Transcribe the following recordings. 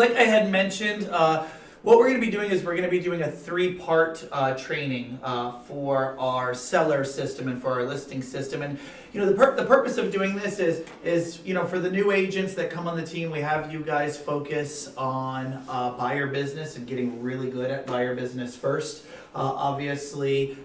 like I had mentioned, what we're going to be doing is we're going to be doing a three-part training for our seller system and for our listing system. And the purpose of doing this is for the new agents that come on the team, we have you guys focus on buyer business and getting really good at buyer business first. Obviously,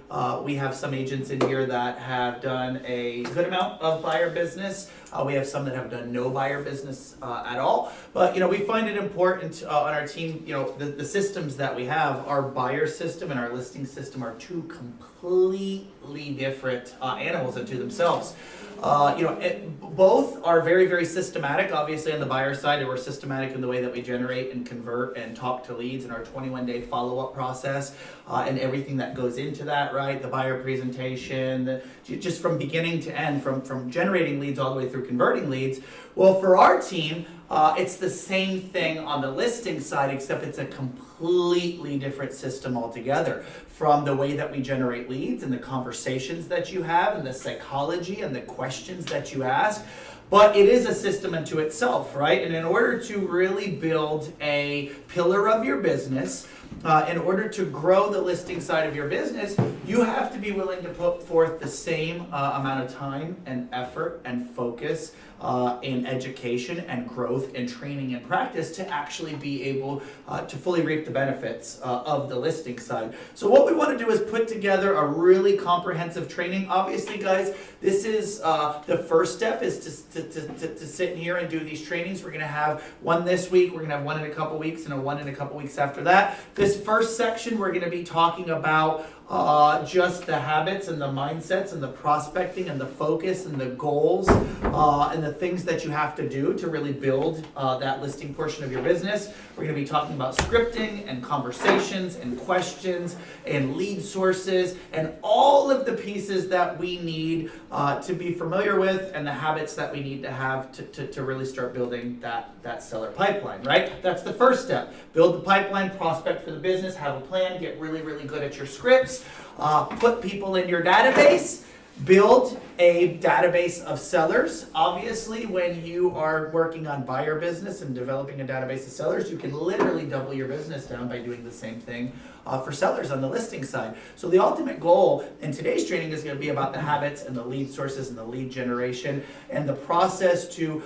we have some agents in here that have done a good amount of buyer business. We have some that have done no buyer business at all. But we find it important on our team. The systems that we have, our buyer system and our listing system, are two completely different animals unto themselves. Both are very, very systematic. Obviously, on the buyer side, we're systematic in the way that we generate and convert and talk to leads in our 21-day follow-up process and everything that goes into that, right? The buyer presentation, just from beginning to end, from generating leads all the way through converting leads. Well, for our team, it's the same thing on the listing side, except it's a completely different system altogether. From the way that we generate leads and the conversations that you have and the psychology and the questions that you ask. But it is a system unto itself, right? And in order to really build a pillar of your business, in order to grow the listing side of your business, you have to be willing to put forth the same amount of time and effort and focus in education and growth and training and practice to actually be able to fully reap the benefits of the listing side. So what we want to do is put together a really comprehensive training. Obviously, guys, this is the first step is to sit in here and do these trainings. We're going to have one this week, we're going to have one in a couple weeks, and a one in a couple weeks after that. This first section, we're going to be talking about just the habits and the mindsets and the prospecting and the focus and the goals and the things that you have to do to really build that listing portion of your business. We're going to be talking about scripting and conversations and questions and lead sources and all of the pieces that we need to be familiar with and the habits that we need to have to really start building that seller pipeline, right? That's the first step. Build the pipeline, prospect for the business, have a plan, get really, really good at your scripts, put people in your database, build a database of sellers. Obviously, when you are working on buyer business and developing a database of sellers, you can literally double your business down by doing the same thing for sellers on the listing side. So the ultimate goal in today's training is going to be about the habits and the lead sources and the lead generation and the process to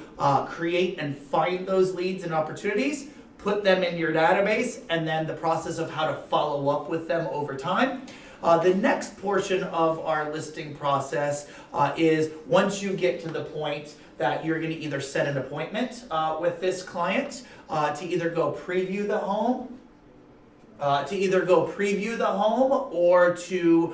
create and find those leads and opportunities, put them in your database, and then the process of how to follow up with them over time. The next portion of our listing process is once you get to the point that you're going to either set an appointment with this client to either go preview the home, or to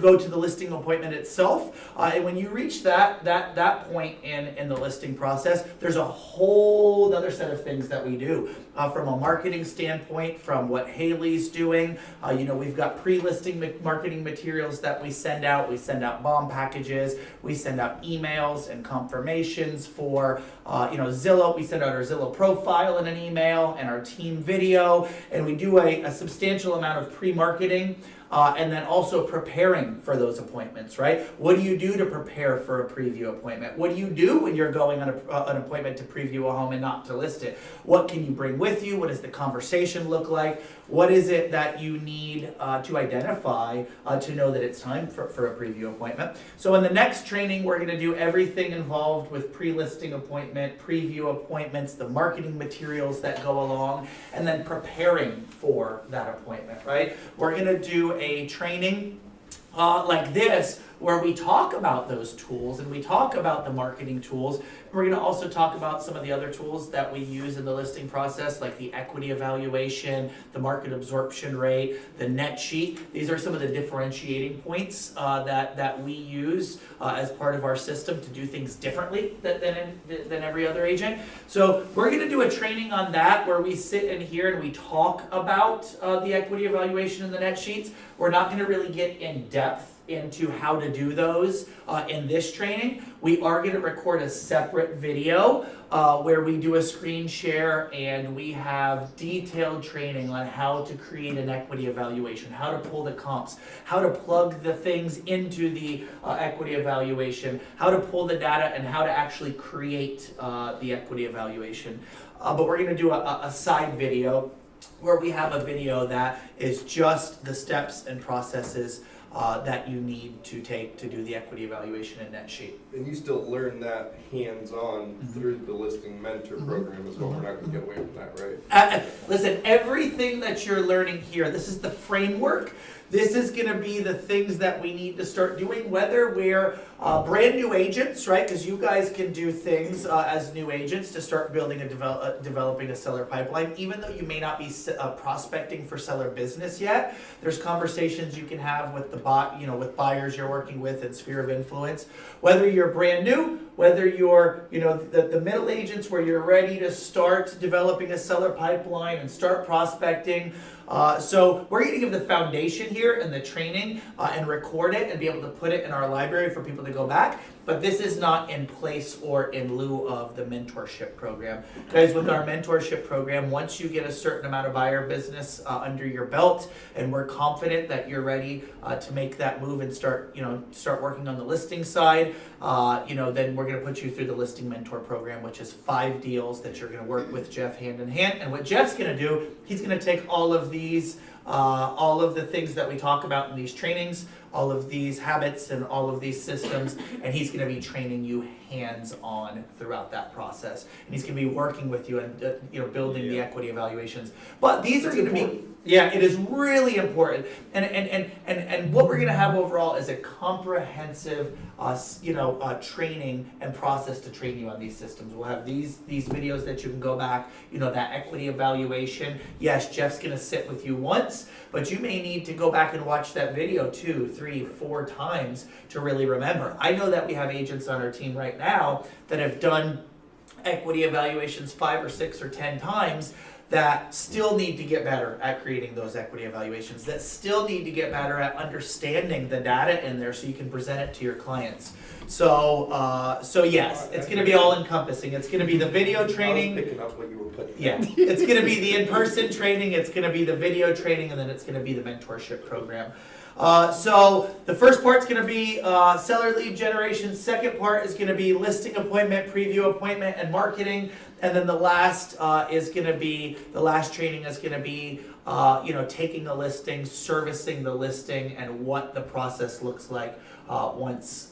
go to the listing appointment itself. And when you reach that point in the listing process, there's a whole other set of things that we do. From a marketing standpoint, from what Haley's doing, we've got pre-listing marketing materials that we send out. We send out bomb packages. We send out emails and confirmations for Zillow. We send out our Zillow profile in an email and our team video. And we do a substantial amount of pre-marketing. And then also preparing for those appointments, right? What do you do to prepare for a preview appointment? What do you do when you're going on an appointment to preview a home and not to list it? What can you bring with you? What does the conversation look like? What is it that you need to identify to know that it's time for a preview appointment? So in the next training, we're going to do everything involved with pre-listing appointment, preview appointments, the marketing materials that go along, and then preparing for that appointment, right? We're going to do a training like this where we talk about those tools and we talk about the marketing tools. We're going to also talk about some of the other tools that we use in the listing process, like the equity evaluation, the market absorption rate, the net sheet. These are some of the differentiating points that we use as part of our system to do things differently than every other agent. So we're going to do a training on that where we sit in here and we talk about the equity evaluation and the net sheets. We're not going to really get in depth into how to do those in this training. We are going to record a separate video where we do a screen share and we have detailed training on how to create an equity evaluation, how to pull the comps, how to plug the things into the equity evaluation, how to pull the data, and how to actually create the equity evaluation. but we're gonna do a side video where we have a video that is just the steps and processes that you need to take to do the equity evaluation and net sheet. And you still learn that hands-on through the listing mentor program as well. We're not going to get away from that, right? Listen, everything that you're learning here, this is the framework. This is going to be the things that we need to start doing, whether we're brand new agents, right? Because you guys can do things as new agents to start building developing a seller pipeline. Even though you may not be prospecting for seller business yet, there's conversations you can have with with buyers you're working with and sphere of influence. Whether you're brand new, whether you're the middle agents where you're ready to start developing a seller pipeline and start prospecting. So we're going to give the foundation here and the training and record it and be able to put it in our library for people to go back. But this is not in place or in lieu of the mentorship program. Guys, with our mentorship program, once you get a certain amount of buyer business under your belt and we're confident that you're ready to make that move and start working on the listing side, then we're going to put you through the listing mentor program, which is 5 deals that you're going to work with Jeff hand in hand. And what Jeff's going to do, he's going to take all of the things that we talk about in these trainings, all of these habits and all of these systems, and he's going to be training you hands-on throughout that process. And he's going to be working with you and building the equity evaluations. But these are going to be it is really important. And what we're going to have overall is a comprehensive training and process to train you on these systems. We'll have these videos that you can go back, that equity evaluation. Yes, Jeff's going to sit with you once, but you may need to go back and watch that video 2, 3, 4 times to really remember. I know that we have agents on our team right now that have done equity evaluations 5 or 6 or 10 times that still need to get better at creating those equity evaluations, that still need to get better at understanding the data in there so you can present it to your clients. So yes, it's going to be all encompassing. It's going to be the video training. I was picking up what you were putting. Yeah, it's going to be the in-person training, it's going to be the video training, and then it's going to be the mentorship program. So the first part's going to be seller lead generation. Second part is going to be listing appointment, preview appointment, and marketing. And then the last training is going to be taking a listing, servicing the listing, and what the process looks like once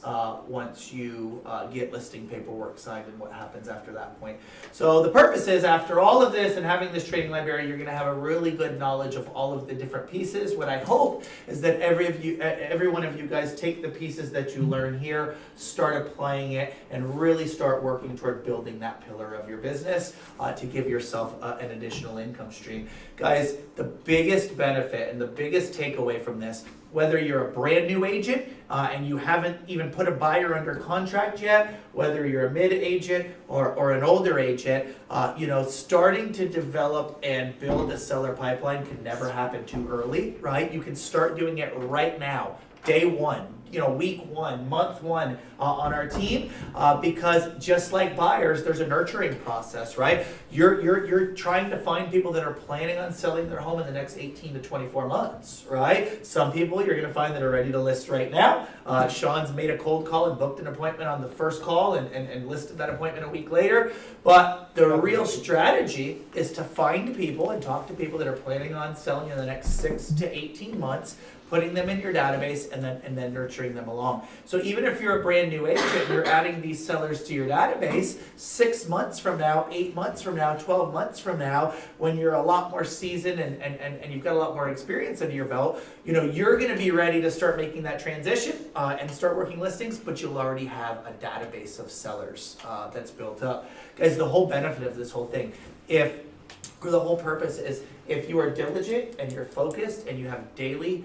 you get listing paperwork signed and what happens after that point. So the purpose is, after all of this and having this training library, you're going to have a really good knowledge of all of the different pieces. What I hope is that every one of you guys take the pieces that you learn here, start applying it, and really start working toward building that pillar of your business to give yourself an additional income stream. Guys, the biggest benefit and the biggest takeaway from this, whether you're a brand new agent and you haven't even put a buyer under contract yet, whether you're a mid agent or an older agent, starting to develop and build a seller pipeline can never happen too early, right? You can start doing it right now, day 1. Week 1, month 1 on our team, because just like buyers, there's a nurturing process, right? You're trying to find people that are planning on selling their home in the next 18 to 24 months, right? Some people you're going to find that are ready to list right now. Sean's made a cold call and booked an appointment on the first call and listed that appointment a week later. But the real strategy is to find people and talk to people that are planning on selling in the next 6 to 18 months, putting them in your database, and then nurturing them along. So even if you're a brand new agent, you're adding these sellers to your database 6 months from now, 8 months from now, 12 months from now, when you're a lot more seasoned and you've got a lot more experience under your belt, you're going to be ready to start making that transition and start working listings, but you'll already have a database of sellers that's built up. Guys, the whole benefit of this whole thing, the whole purpose is, if you are diligent and you're focused and you have daily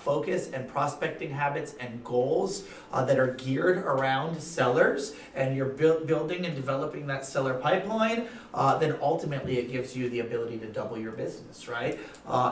focus and prospecting habits and goals that are geared around sellers, and you're building and developing that seller pipeline, then ultimately it gives you the ability to double your business, right?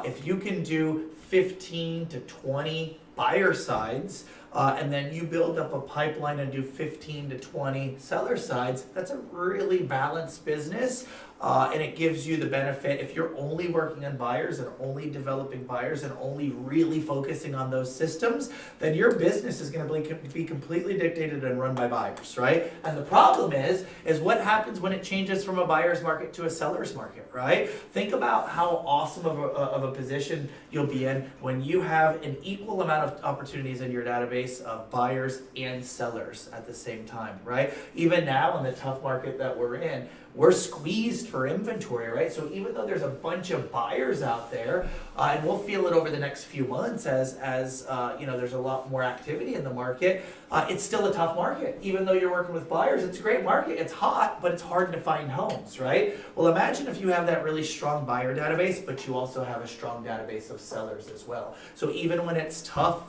If you can do 15 to 20 buyer sides and then you build up a pipeline and do 15 to 20 seller sides, that's a really balanced business. And it gives you the benefit, if you're only working on buyers and only developing buyers and only really focusing on those systems, then your business is going to be completely dictated and run by buyers, right? And the problem is what happens when it changes from a buyer's market to a seller's market, right? Think about how awesome of a position you'll be in when you have an equal amount of opportunities in your database of buyers and sellers at the same time, right? Even now in the tough market that we're in, we're squeezed for inventory, right? So even though there's a bunch of buyers out there, and we'll feel it over the next few months as there's a lot more activity in the market, it's still a tough market. Even though you're working with buyers, it's a great market. It's hot, but it's hard to find homes, right? Well, imagine if you have that really strong buyer database, but you also have a strong database of sellers as well. So even when it's tough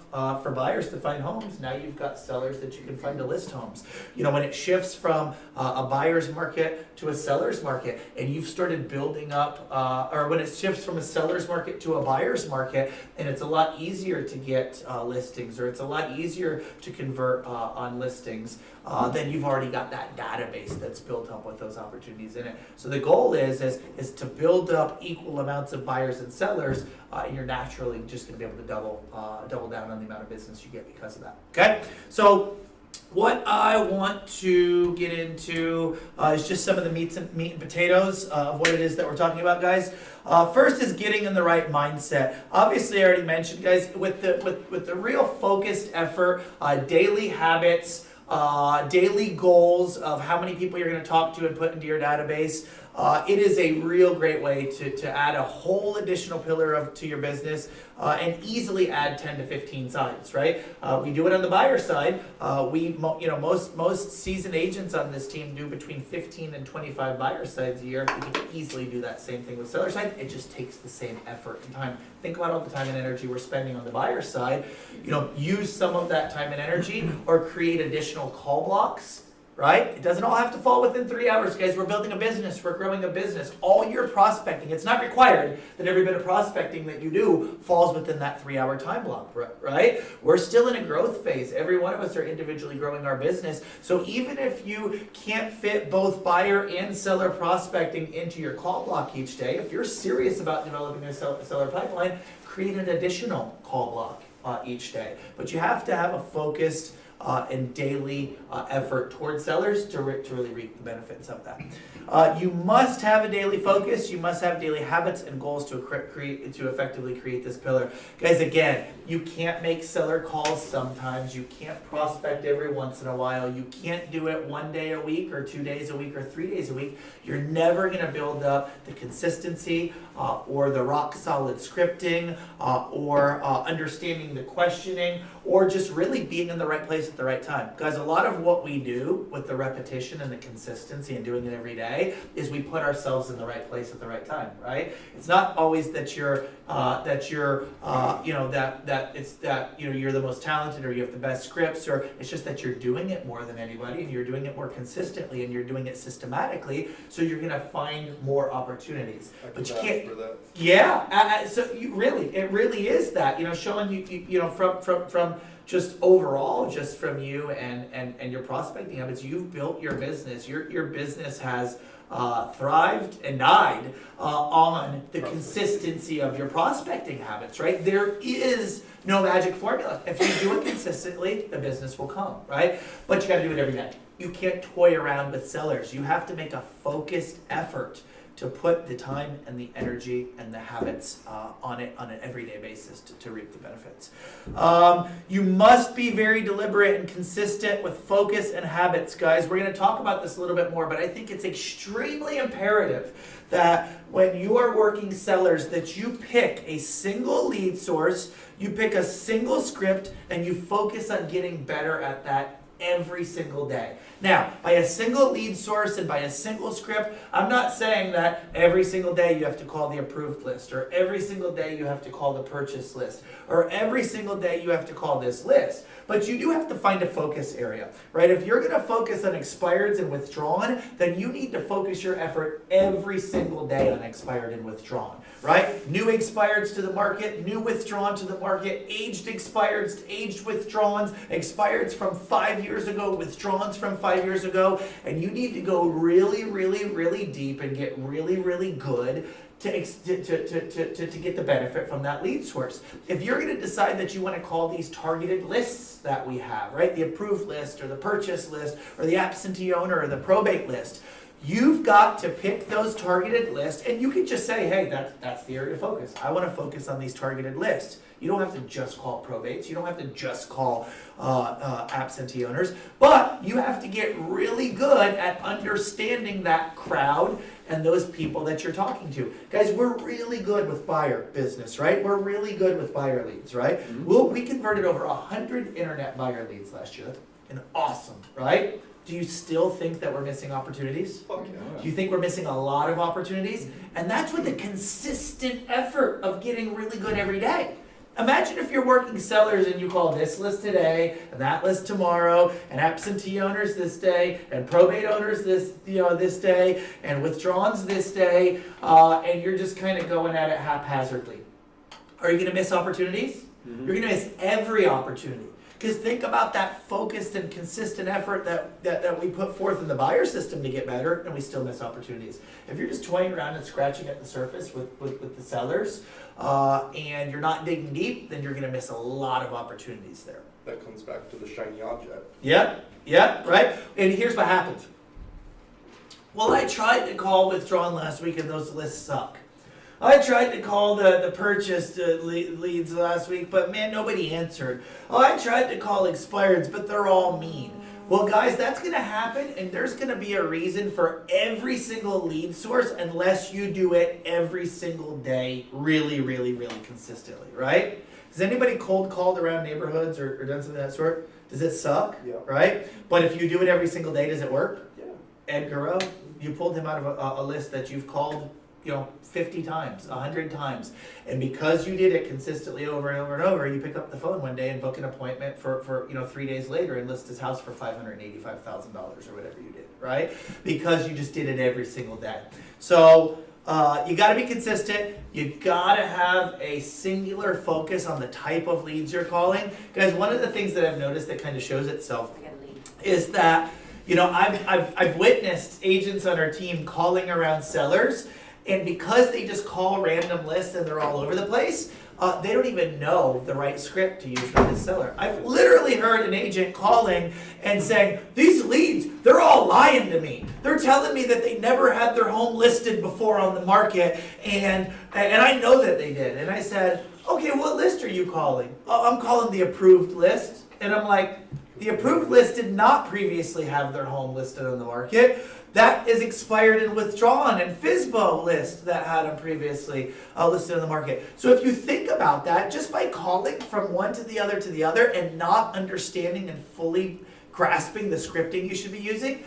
for buyers to find homes, now you've got sellers that you can find to list homes. When it shifts from a buyer's market to a seller's market, and you've started building up, or when it shifts from a seller's market to a buyer's market, and it's a lot easier to get listings, or it's a lot easier to convert on listings, then you've already got that database that's built up with those opportunities in it. So the goal is to build up equal amounts of buyers and sellers, and you're naturally just going to be able to double down on the amount of business you get because of that. Okay, so what I want to get into is just some of the meat and potatoes of what it is that we're talking about, guys. First is getting in the right mindset. Obviously, I already mentioned, guys, with the real focused effort, daily habits, daily goals of how many people you're going to talk to and put into your database. It is a real great way to add a whole additional pillar to your business and easily add 10 to 15 sides, right? We do it on the buyer side. Most seasoned agents on this team do between 15 and 25 buyer sides a year. We can easily do that same thing with seller side. It just takes the same effort and time. Think about all the time and energy we're spending on the buyer side. Use some of that time and energy or create additional call blocks. Right? It doesn't all have to fall within 3 hours, guys. We're building a business. We're growing a business. All your prospecting, it's not required that every bit of prospecting that you do falls within that 3-hour time block, right? We're still in a growth phase. Every one of us are individually growing our business. So even if you can't fit both buyer and seller prospecting into your call block each day, if you're serious about developing a seller pipeline, create an additional call block each day. But you have to have a focused and daily effort towards sellers to really reap the benefits of that. You must have a daily focus. You must have daily habits and goals to effectively create this pillar. Guys, again, you can't make seller calls sometimes. You can't prospect every once in a while. You can't do it 1 day a week or 2 days a week or 3 days a week. You're never going to build up the consistency or the rock solid scripting or understanding the questioning or just really being in the right place at the right time. Guys, a lot of what we do with the repetition and the consistency and doing it every day is we put ourselves in the right place at the right time, right? It's not always that you're you're the most talented or you have the best scripts, or it's just that you're doing it more than anybody and you're doing it more consistently and you're doing it systematically, so you're going to find more opportunities. But you can't. For that. Yeah, so it really is that, showing you from just overall, just from you and your prospecting habits, you've built your business. Your business has thrived and died on the consistency of your prospecting habits, right? There is no magic formula. If you do it consistently, the business will come, right? But you got to do it every day. You can't toy around with sellers. You have to make a focused effort to put the time and the energy and the habits on it on an everyday basis to reap the benefits. You must be very deliberate and consistent with focus and habits, guys. We're going to talk about this a little bit more, but I think it's extremely imperative that when you are working sellers, that you pick a single lead source, you pick a single script, and you focus on getting better at that every single day. Now, by a single lead source and by a single script, I'm not saying that every single day you have to call the approved list, or every single day you have to call the purchase list, or every single day you have to call this list. But you do have to find a focus area, right? If you're gonna focus on expireds and withdrawn, then you need to focus your effort every single day on expired and withdrawn, right? New expireds to the market, new withdrawn to the market, aged expireds, aged withdrawns, expireds from 5 years ago, withdrawns from 5 years ago, and you need to go really, really, really deep and get really, really good to get the benefit from that lead source. If you're going to decide that you want to call these targeted lists that we have, right, the approved list or the purchase list or the absentee owner or the probate list, you've got to pick those targeted lists, and you can just say, hey, that's the area of focus. I want to focus on these targeted lists. You don't have to just call probates. You don't have to just call absentee owners, but you have to get really good at understanding that crowd and those people that you're talking to. Guys, we're really good with buyer business, right? We're really good with buyer leads, right? Mm-hmm. We converted over 100 internet buyer leads last year. That's awesome, right? Do you still think that we're missing opportunities? Fuck yeah. Do you think we're missing a lot of opportunities? And that's with the consistent effort of getting really good every day. Imagine if you're working sellers and you call this list today and that list tomorrow, and absentee owners this day, and probate owners this day, and withdrawns this day, and you're just kind of going at it haphazardly. Are you going to miss opportunities? Mm-hmm. You're going to miss every opportunity. Because think about that focused and consistent effort that we put forth in the buyer system to get better, and we still miss opportunities. If you're just toying around and scratching at the surface with the sellers, and you're not digging deep, then you're going to miss a lot of opportunities there. That comes back to the shiny object. Yeah, right? And here's what happens. Well, I tried to call withdrawn last week, and those lists suck. I tried to call the purchased leads last week, but man, nobody answered. Oh, I tried to call expireds, but they're all mean. Well, guys, that's going to happen, and there's going to be a reason for every single lead source unless you do it every single day really, really, really consistently, right? Has anybody cold called around neighborhoods or done something of that sort? Does it suck? Yeah. Right? But if you do it every single day, does it work? Yeah. Ed Guro, you pulled him out of a list that you've called 50 times, 100 times. And because you did it consistently over and over and over, you pick up the phone one day and book an appointment for 3 days later and list his house for $585,000 or whatever you did, right? Because you just did it every single day. So you got to be consistent. You got to have a singular focus on the type of leads you're calling. Guys, one of the things that I've noticed that kind of shows itself is that, I've witnessed agents on our team calling around sellers, and because they just call random lists and they're all over the place, they don't even know the right script to use for this seller. I've literally heard an agent calling and saying, these leads, they're all lying to me. They're telling me that they never had their home listed before on the market, and I know that they did. And I said, okay, what list are you calling? Oh, I'm calling the approved list. And I'm like, the approved list did not previously have their home listed on the market. That is expired and withdrawn, and FSBO list that had them previously listed on the market. So if you think about that, just by calling from one to the other and not understanding and fully grasping the scripting you should be using,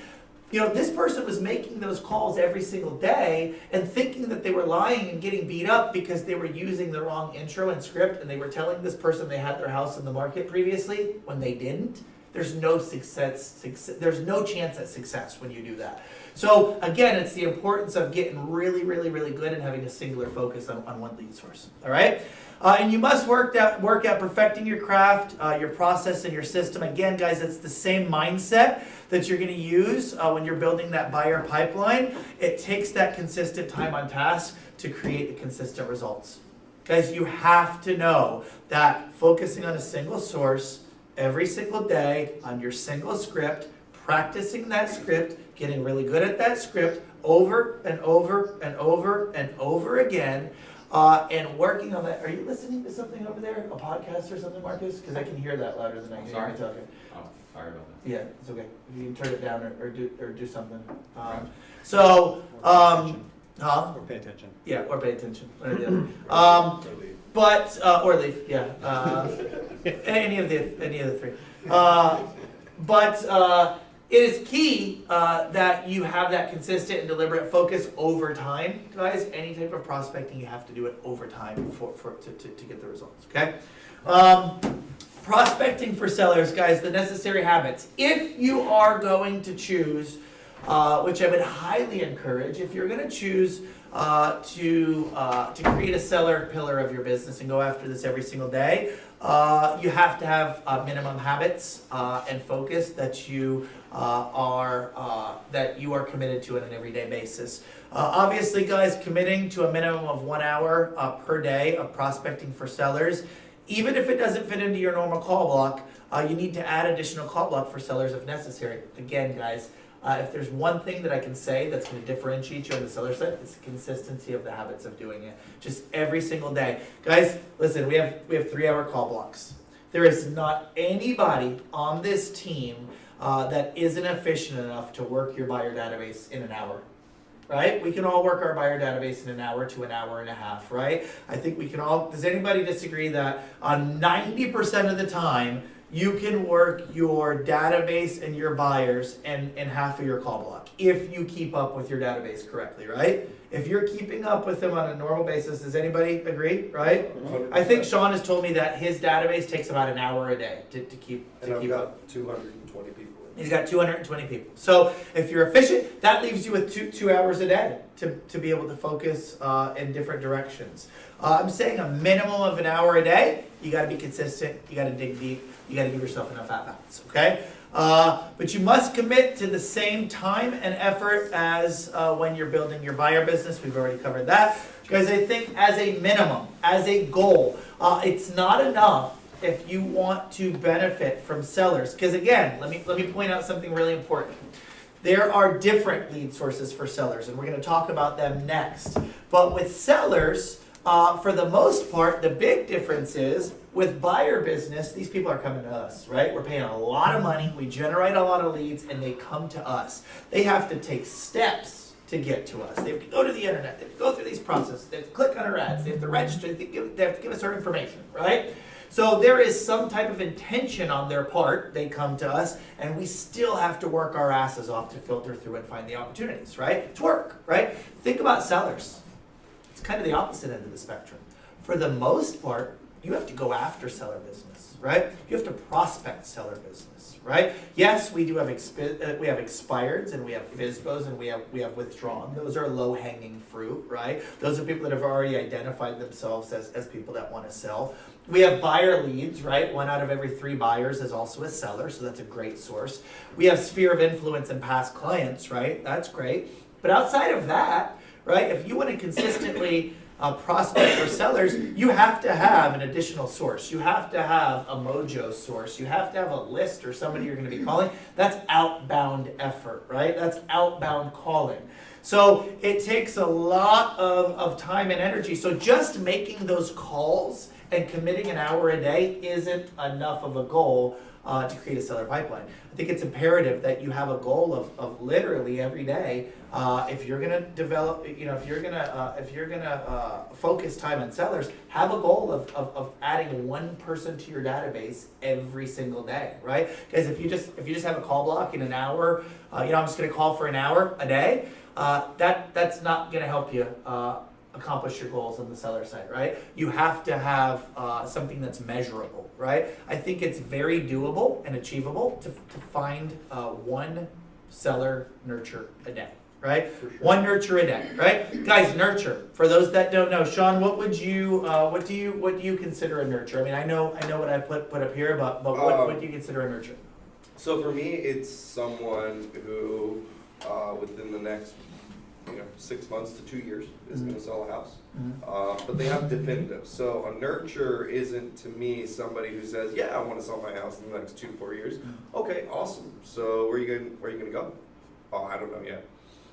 this person was making those calls every single day and thinking that they were lying and getting beat up because they were using the wrong intro and script, and they were telling this person they had their house on the market previously when they didn't. There's no success. There's no chance at success when you do that. So again, it's the importance of getting really, really, really good and having a singular focus on one lead source. All right, and you must work at perfecting your craft, your process, and your system. Again, guys, it's the same mindset that you're going to use when you're building that buyer pipeline. It takes that consistent time on task to create the consistent results. Guys, you have to know that focusing on a single source every single day on your single script, practicing that script, getting really good at that script over and over and over and over again, and working on that. Are you listening to something over there? A podcast or something, Marcus? Because I can hear that louder than I can hear you talking. Oh, sorry about that. Yeah, it's okay. You can turn it down or do something. Right. Or pay attention. Yeah, or pay attention. One or the other. Or leave. Yeah. Any of the three. But it is key that you have that consistent and deliberate focus over time, guys. Any type of prospecting, you have to do it over time to get the results. Okay. Prospecting for sellers, guys. The necessary habits. If you are going to choose, which I would highly encourage, if you're going to choose to create a seller pillar of your business and go after this every single day, you have to have minimum habits and focus that you are committed to on an everyday basis. Obviously, guys, committing to a minimum of 1 hour per day of prospecting for sellers, even if it doesn't fit into your normal call block, you need to add additional call block for sellers if necessary. Again, guys, if there's one thing that I can say that's going to differentiate you on the seller side, it's the consistency of the habits of doing it. Just every single day. Guys, listen, we have 3 hour call blocks. There is not anybody on this team that isn't efficient enough to work your buyer database in an hour. Right? We can all work our buyer database in an hour to an hour and a half, right? I think we can all, does anybody disagree that on 90% of the time, you can work your database and your buyers in half of your call block if you keep up with your database correctly, right? If you're keeping up with them on a normal basis, does anybody agree, right? 100%. I think Sean has told me that his database takes about an hour a day to keep And keep I've up. got 220 people. He's got 220 people. So if you're efficient, that leaves you with two hours a day to be able to focus in different directions. I'm saying a minimum of an hour a day. You got to be consistent. You got to dig deep. You got to give yourself enough at-bats, okay? But you must commit to the same time and effort as when you're building your buyer business. We've already covered that. Guys, I think as a minimum, as a goal, it's not enough if you want to benefit from sellers. Because again, let me point out something really important. There are different lead sources for sellers, and we're going to talk about them next. But with sellers, for the most part, the big difference is with buyer business, these people are coming to us, right? We're paying a lot of money, we generate a lot of leads, and they come to us. They have to take steps to get to us. They have to go to the internet, they have to go through these processes, they have to click on our ads, they have to register, they have to give us our information, right? So there is some type of intention on their part. They come to us, and we still have to work our asses off to filter through and find the opportunities, right? It's work, right? Think about sellers. It's kind of the opposite end of the spectrum. For the most part, you have to go after seller business, right? You have to prospect seller business, right? Yes, we do have we have expireds and we have FSBOs and we have withdrawn. Those are low-hanging fruit, right? Those are people that have already identified themselves as people that want to sell. We have buyer leads, right? 1 out of every 3 buyers is also a seller, so that's a great source. We have sphere of influence and past clients, right? That's great. But outside of that, right, if you want to consistently prospect for sellers, you have to have an additional source. You have to have a mojo source. You have to have a list or somebody you're going to be calling. That's outbound effort, right? That's outbound calling. So it takes a lot of time and energy. So just making those calls and committing an hour a day isn't enough of a goal to create a seller pipeline. I think it's imperative that you have a goal of literally every day. If you're gonna develop, if you're gonna focus time on sellers, have a goal of adding one person to your database every single day, right? Because if you just have a call block in an hour, I'm just gonna call for an hour a day. That's not gonna help you accomplish your goals on the seller side, right? You have to have something that's measurable, right? I think it's very doable and achievable to find one seller nurture a day, right? For sure. One nurture a day, right? Guys, nurture. For those that don't know, Sean, what do you consider a nurture? I mean, I know what I put up here, but what do you consider a nurture? So for me, it's someone who within the next 6 months to 2 years is going to sell a house. But they have definitive. So a nurture isn't to me somebody who says, yeah, I want to sell my house in the next 2-4 years. Okay, awesome. So where are you going to go? Oh, I don't know yet.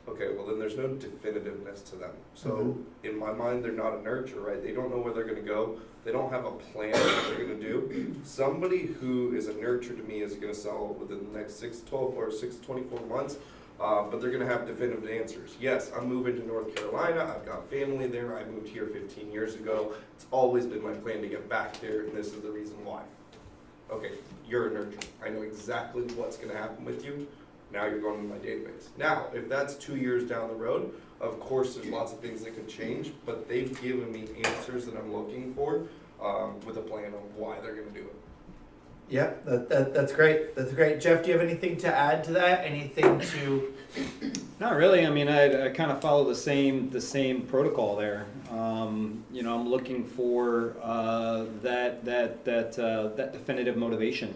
Okay, well then there's no definitiveness to them. So in my mind, they're not a nurture, right? They don't know where they're going to go. They don't have a plan of what they're going to do. Somebody who is a nurture to me is going to sell within the next 6 to 12 or 6 to 24 months. But they're going to have definitive answers. Yes, I'm moving to North Carolina. I've got family there. I moved here 15 years ago. It's always been my plan to get back there, and this is the reason why. Okay, you're a nurture. I know exactly what's gonna happen with you. Now you're going to my database. Now, if that's 2 years down the road, of course, there's lots of things that could change, but they've given me answers that I'm looking for, with a plan on why they're gonna do it. Yeah, that's great. That's great. Jeff, do you have anything to add to that? Anything to? Not really. I mean, I kind of follow the same protocol there. You know, I'm looking for that definitive motivation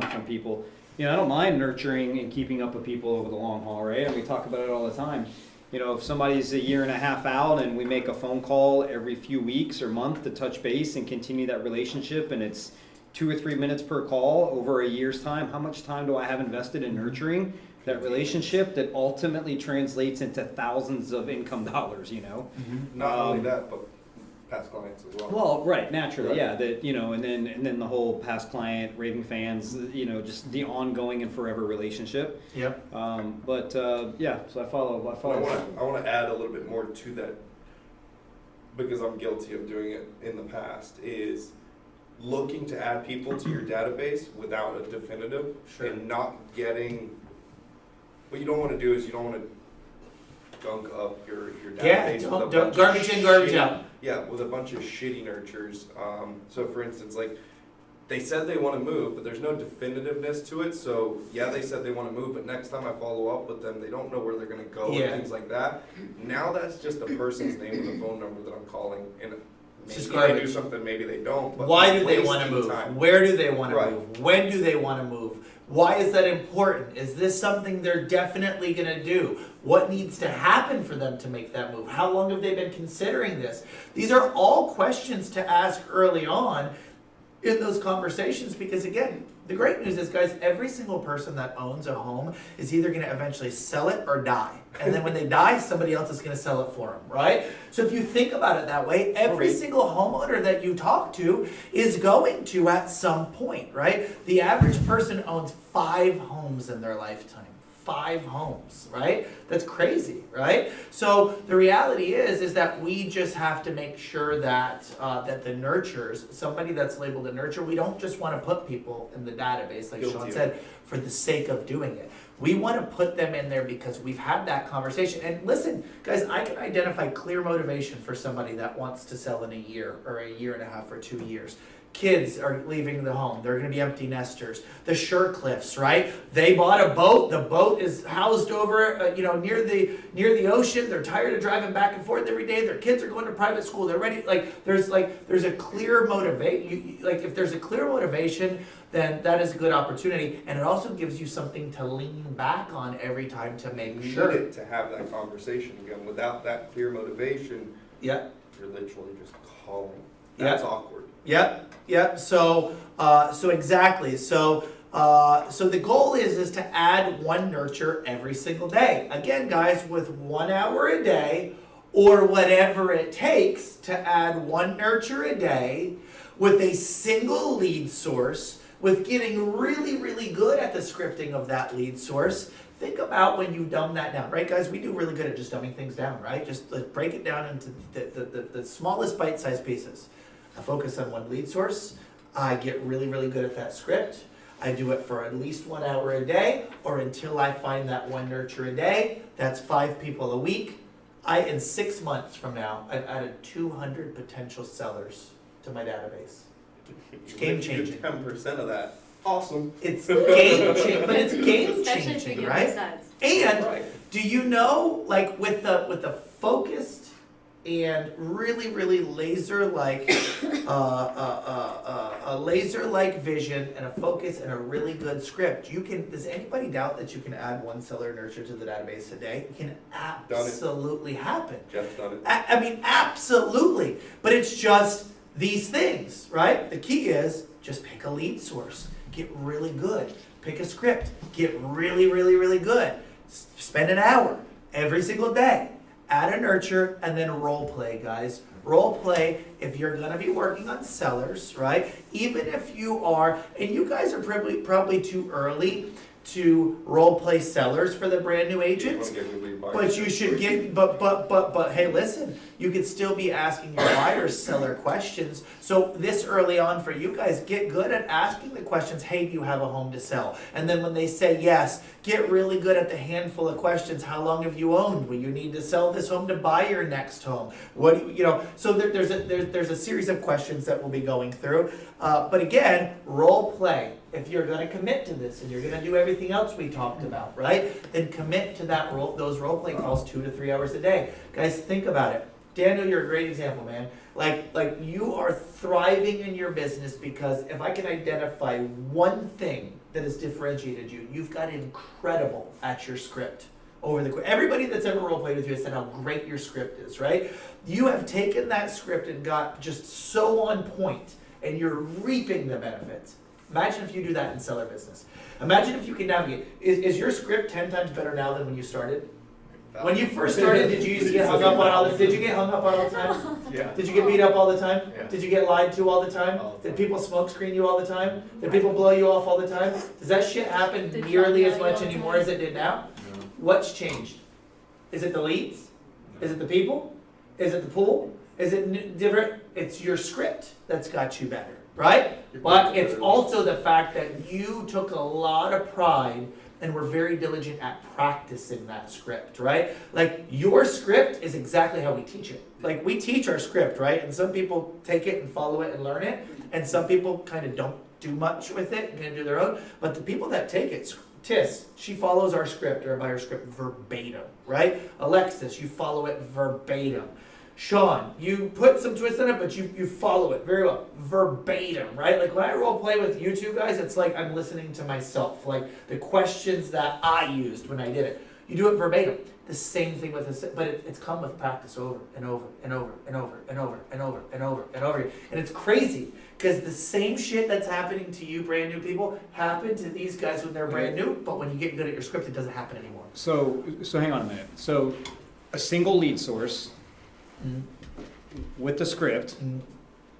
from people. You know, I don't mind nurturing and keeping up with people over the long haul, right? And we talk about it all the time. You know, if somebody's a year and a half out and we make a phone call every few weeks or month to touch base and continue that relationship, and it's 2 or 3 minutes per call over a year's time, how much time do I have invested in nurturing that relationship that ultimately translates into thousands of income dollars, you know? Not only that, but past clients as well. Well, right, naturally, Right. yeah, that, you know, and then the whole past client, raving fans, you know, just the ongoing and forever relationship. Yep. Yeah, so I follow. I want to add a little bit more to that, because I'm guilty of doing it in the past, is looking to add people to your database without a definitive. Sure. And not getting, what you don't want to do is you don't want to gunk up your database. Yeah, with a don't bunch of garbage in, garbage shitty- out. Yeah, with a bunch of shitty nurtures. So for instance, like, they said they want to move, but there's no definitiveness to it. So yeah, they said they want to move, but next time I follow up with them, they don't know where they're going to go Yeah. and things like that. Now that's just a person's name and a phone number that I'm calling, and It's just maybe they do garbage. something, maybe they don't. But Why it's do they want to wasting move? time. Where do they want to Right. move? When do they want to move? Why is that important? Is this something they're definitely going to do? What needs to happen for them to make that move? How long have they been considering this? These are all questions to ask early on in those conversations, because again, the great news is, guys, every single person that owns a home is either going to eventually sell it or die. And then when they die, somebody else is going to sell it for them, right? So if you think about it that way, every Right. single homeowner that you talk to is going to at some point, right? The average person owns 5 homes in their lifetime. 5 homes, right? That's crazy, right? So the reality is that we just have to make sure that that the nurtures, somebody that's labeled a nurture, we don't just want to put people in the database, like Guilty Sean of said, for the sake of doing it. We want to put them in there because we've had that conversation. And listen, guys, I can identify clear motivation for somebody that wants to sell in a year or a year and a half or 2 years. Kids are leaving the home. They're going to be empty nesters. The Surecliffs, right? They bought a boat. The boat is housed over, near the ocean. They're tired of driving back and forth every day. Their kids are going to private school. They're ready. There's a clear motivation. If there's a clear motivation, then that is a good opportunity, and it also gives you something to lean back on every time to make You sure. need it to have that conversation again. Without that clear motivation, Yeah. you're literally just calling. Yeah. That's awkward. Yep. So exactly. So the goal is to add one nurture every single day. Again, guys, with 1 hour a day or whatever it takes to add one nurture a day with a single lead source, with getting really, really good at the scripting of that lead source. Think about when you dumb that down, right, guys? We do really good at just dumbing things down, right? Just let's break it down into the smallest bite-sized pieces. I focus on one lead source. I get really, really good at that script. I do it for at least 1 hour a day, or until I find that one nurture a day. That's 5 people a week. In 6 months from now, I've added 200 potential sellers to my database. It's game changing. 10% of that. Awesome. It's game changing, but it's game Especially if you changing, give right? both sides. And Right. do you know, like with the focused and really, really laser-like, a laser-like vision and a focus and a really good script, does anybody doubt that you can add one seller nurture to the database a day? It can absolutely happen. Jeff's done it. I mean, absolutely. But it's just these things, right? The key is just pick a lead source. Get really good. Pick a script. Get really, really, really good. Spend an hour every single day. Add a nurture and then role play, guys. Role play if you're going to be working on sellers, right? Even if you are, and you guys are probably too early to role play sellers for the brand new agents. But you should get, but hey, listen, you could still be asking your buyers seller questions. So this early on for you guys, get good at asking the questions, hey, do you have a home to sell? And then when they say yes, get really good at the handful of questions. How long have you owned? Will you need to sell this home to buy your next home? What do you know? So there's a series of questions that we'll be going through. But again, role play. If you're going to commit to this and you're going to do everything else we talked about, right? Then commit to those role play calls 2 to 3 hours a day. Guys, think about it. Daniel, you're a great example, man. Like you are thriving in your business because if I can identify one thing that has differentiated you, you've got incredible at your script. Everybody that's ever role played with you has said how great your script is, right? You have taken that script and got just so on point, and you're reaping the benefits. Imagine if you do that in seller business. Imagine if you can navigate. Is your script 10 times better now than when you started? When you first started, did you used to get hung up on all the? Did you get hung up on all the time? Yeah. Did you get beat up all the time? Yeah. Did you get lied to all the time? Did people smoke screen you all the time? Did people blow you off all the time? Does that shit happen Did nearly John as yell you much all the anymore time? as it did now? What's changed? Is it the leads? Is it the people? Is it the pool? Is it different? It's your script that's got you better, right? But it's also the fact that you took a lot of pride and were very diligent at practicing that script, right? Like your script is exactly how we teach it. Like we teach our script, right? And some people take it and follow it and learn it, and some people kind of don't do much with it and kind of do their own. But the people that take it, Tiss, she follows our script or our script verbatim, right? Alexis, you follow it verbatim. Sean, you put some twists in it, but you follow it very well, verbatim, right? Like when I role play with you two guys, it's like I'm listening to myself, like the questions that I used when I did it. You do it verbatim. The same thing with this, but it's come with practice over and over and over and over and over and over and over and over again. And it's crazy because the same shit that's happening to you brand new people happened to these guys when they're brand new, but when you get good at your script, it doesn't happen anymore. So hang on a minute. So a single lead source with the script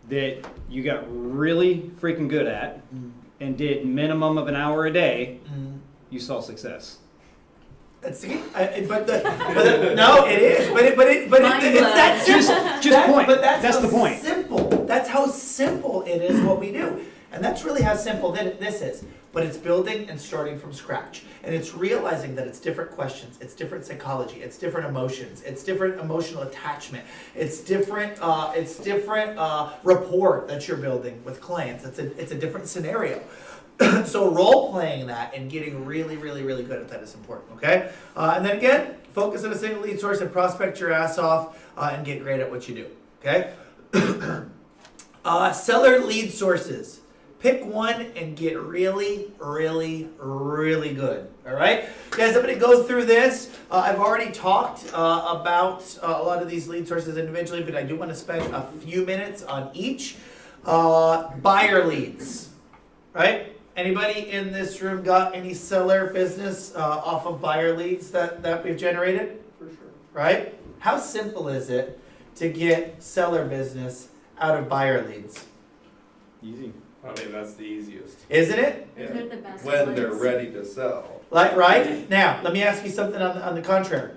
that you got really freaking good at and did minimum of an hour a day, you saw success. That's no, it is, it's that simple. Just point. But That's how the point. Simple. That's how simple it is what we do, and that's really how simple this is. But it's building and starting from scratch, and it's realizing that it's different questions, it's different psychology, it's different emotions, it's different emotional attachment, it's different rapport that you're building with clients. It's a different scenario. So role playing that and getting really, really, really good at that is important, okay? And then again, focus on a single lead source and prospect your ass off and get great at what you do, okay? Seller lead sources. Pick one and get really, really, really good, all right? Guys, I'm gonna go through this. I've already talked about a lot of these lead sources individually, but I do wanna spend a few minutes on each. Buyer leads, right? Anybody in this room got any seller business off of buyer leads that we've generated? For sure. Right? How simple is it to get seller business out of buyer leads? Easy. I mean, that's the easiest. Isn't it? Isn't it the best When they're place? ready to sell. Like, right? Now, let me ask you something on the contrary.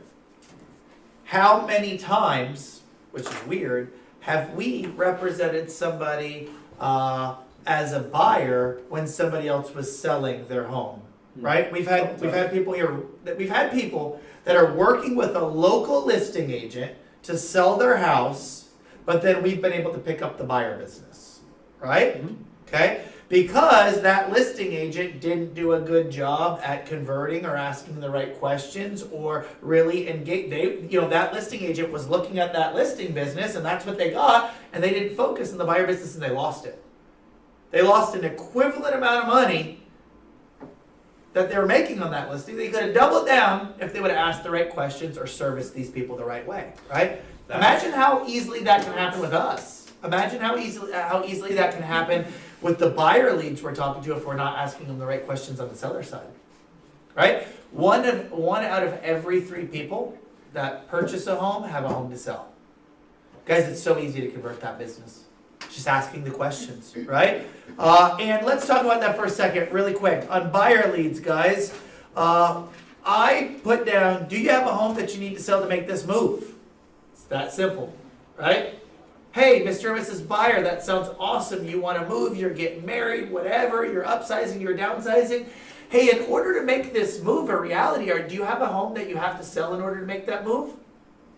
How many times, which is weird, have we represented somebody as a buyer when somebody else was selling their home? Right? We've had people here that are working with a local listing agent to sell their house, but then we've been able to pick up the buyer business. Right? Okay? Because that listing agent didn't do a good job at converting or asking the right questions or really engage. That listing agent was looking at that listing business and that's what they got, and they didn't focus on the buyer business and they lost it. They lost an equivalent amount of money that they were making on that listing. They could have doubled down if they would have asked the right questions or serviced these people the right way, right? Imagine how easily that can happen with us. Imagine how easily that can happen with the buyer leads we're talking to if we're not asking them the right questions on the seller side, right? One out of every 3 people that purchase a home have a home to sell. Guys, it's so easy to convert that business. Just asking the questions, right? And let's talk about that for a second, really quick. On buyer leads, guys, I put down, do you have a home that you need to sell to make this move? It's that simple, right? Hey, Mr. and Mrs. Buyer, that sounds awesome. You want to move, you're getting married, whatever, you're upsizing, you're downsizing. Hey, in order to make this move a reality, or do you have a home that you have to sell in order to make that move?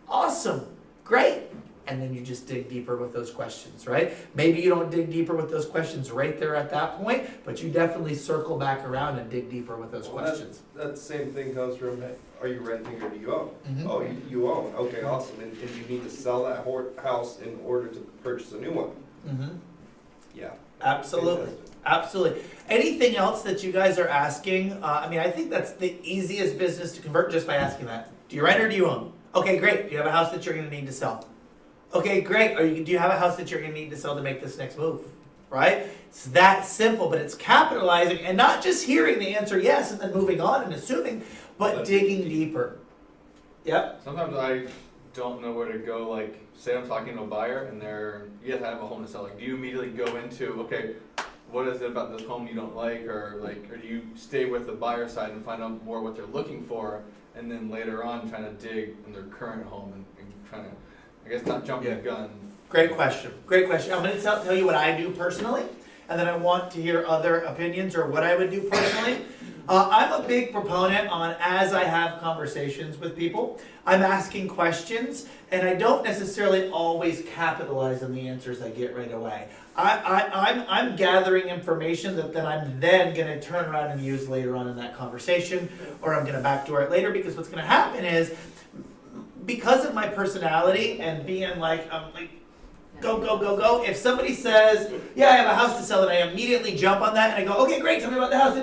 Awesome, great. And then you just dig deeper with those questions, right? Maybe you don't dig deeper with those questions right there at that point, but you definitely circle back around and dig deeper with those questions. That same thing comes from, hey, are you renting or do you own? Mhm. Oh, you own, okay, awesome, and you need to sell that house in order to purchase a new one? Mm-hmm. Yeah. Absolutely, absolutely. Anything else that you guys are asking? I mean, I think that's the easiest business to convert just by asking that. Do you rent or do you own? Okay, great. Do you have a house that you're going to need to sell? Okay, great. Do you have a house that you're going to need to sell to make this next move? Right? It's that simple, but it's capitalizing and not just hearing the answer yes and then moving on and assuming, but digging deeper. Yep. Sometimes I don't know where to go. Like, say I'm talking to a buyer and you have to have a home to sell. Like, do you immediately go into, okay, what is it about this home you don't like, or do you stay with the buyer side and find out more what they're looking for, and then later on trying to dig in their current home and trying to, I guess, not jumping the gun. Great question. Great question. I'm going to tell you what I do personally, and then I want to hear other opinions or what I would do personally. I'm a big proponent on, as I have conversations with people, I'm asking questions, and I don't necessarily always capitalize on the answers I get right away. I'm gathering information that then I'm then going to turn around and use later on in that conversation, or I'm going to backdoor it later, because what's going to happen is, because of my personality and being like, go, go, go, go. If somebody says, yeah, I have a house to sell, and I immediately jump on that and I go, okay, great, tell me about the house.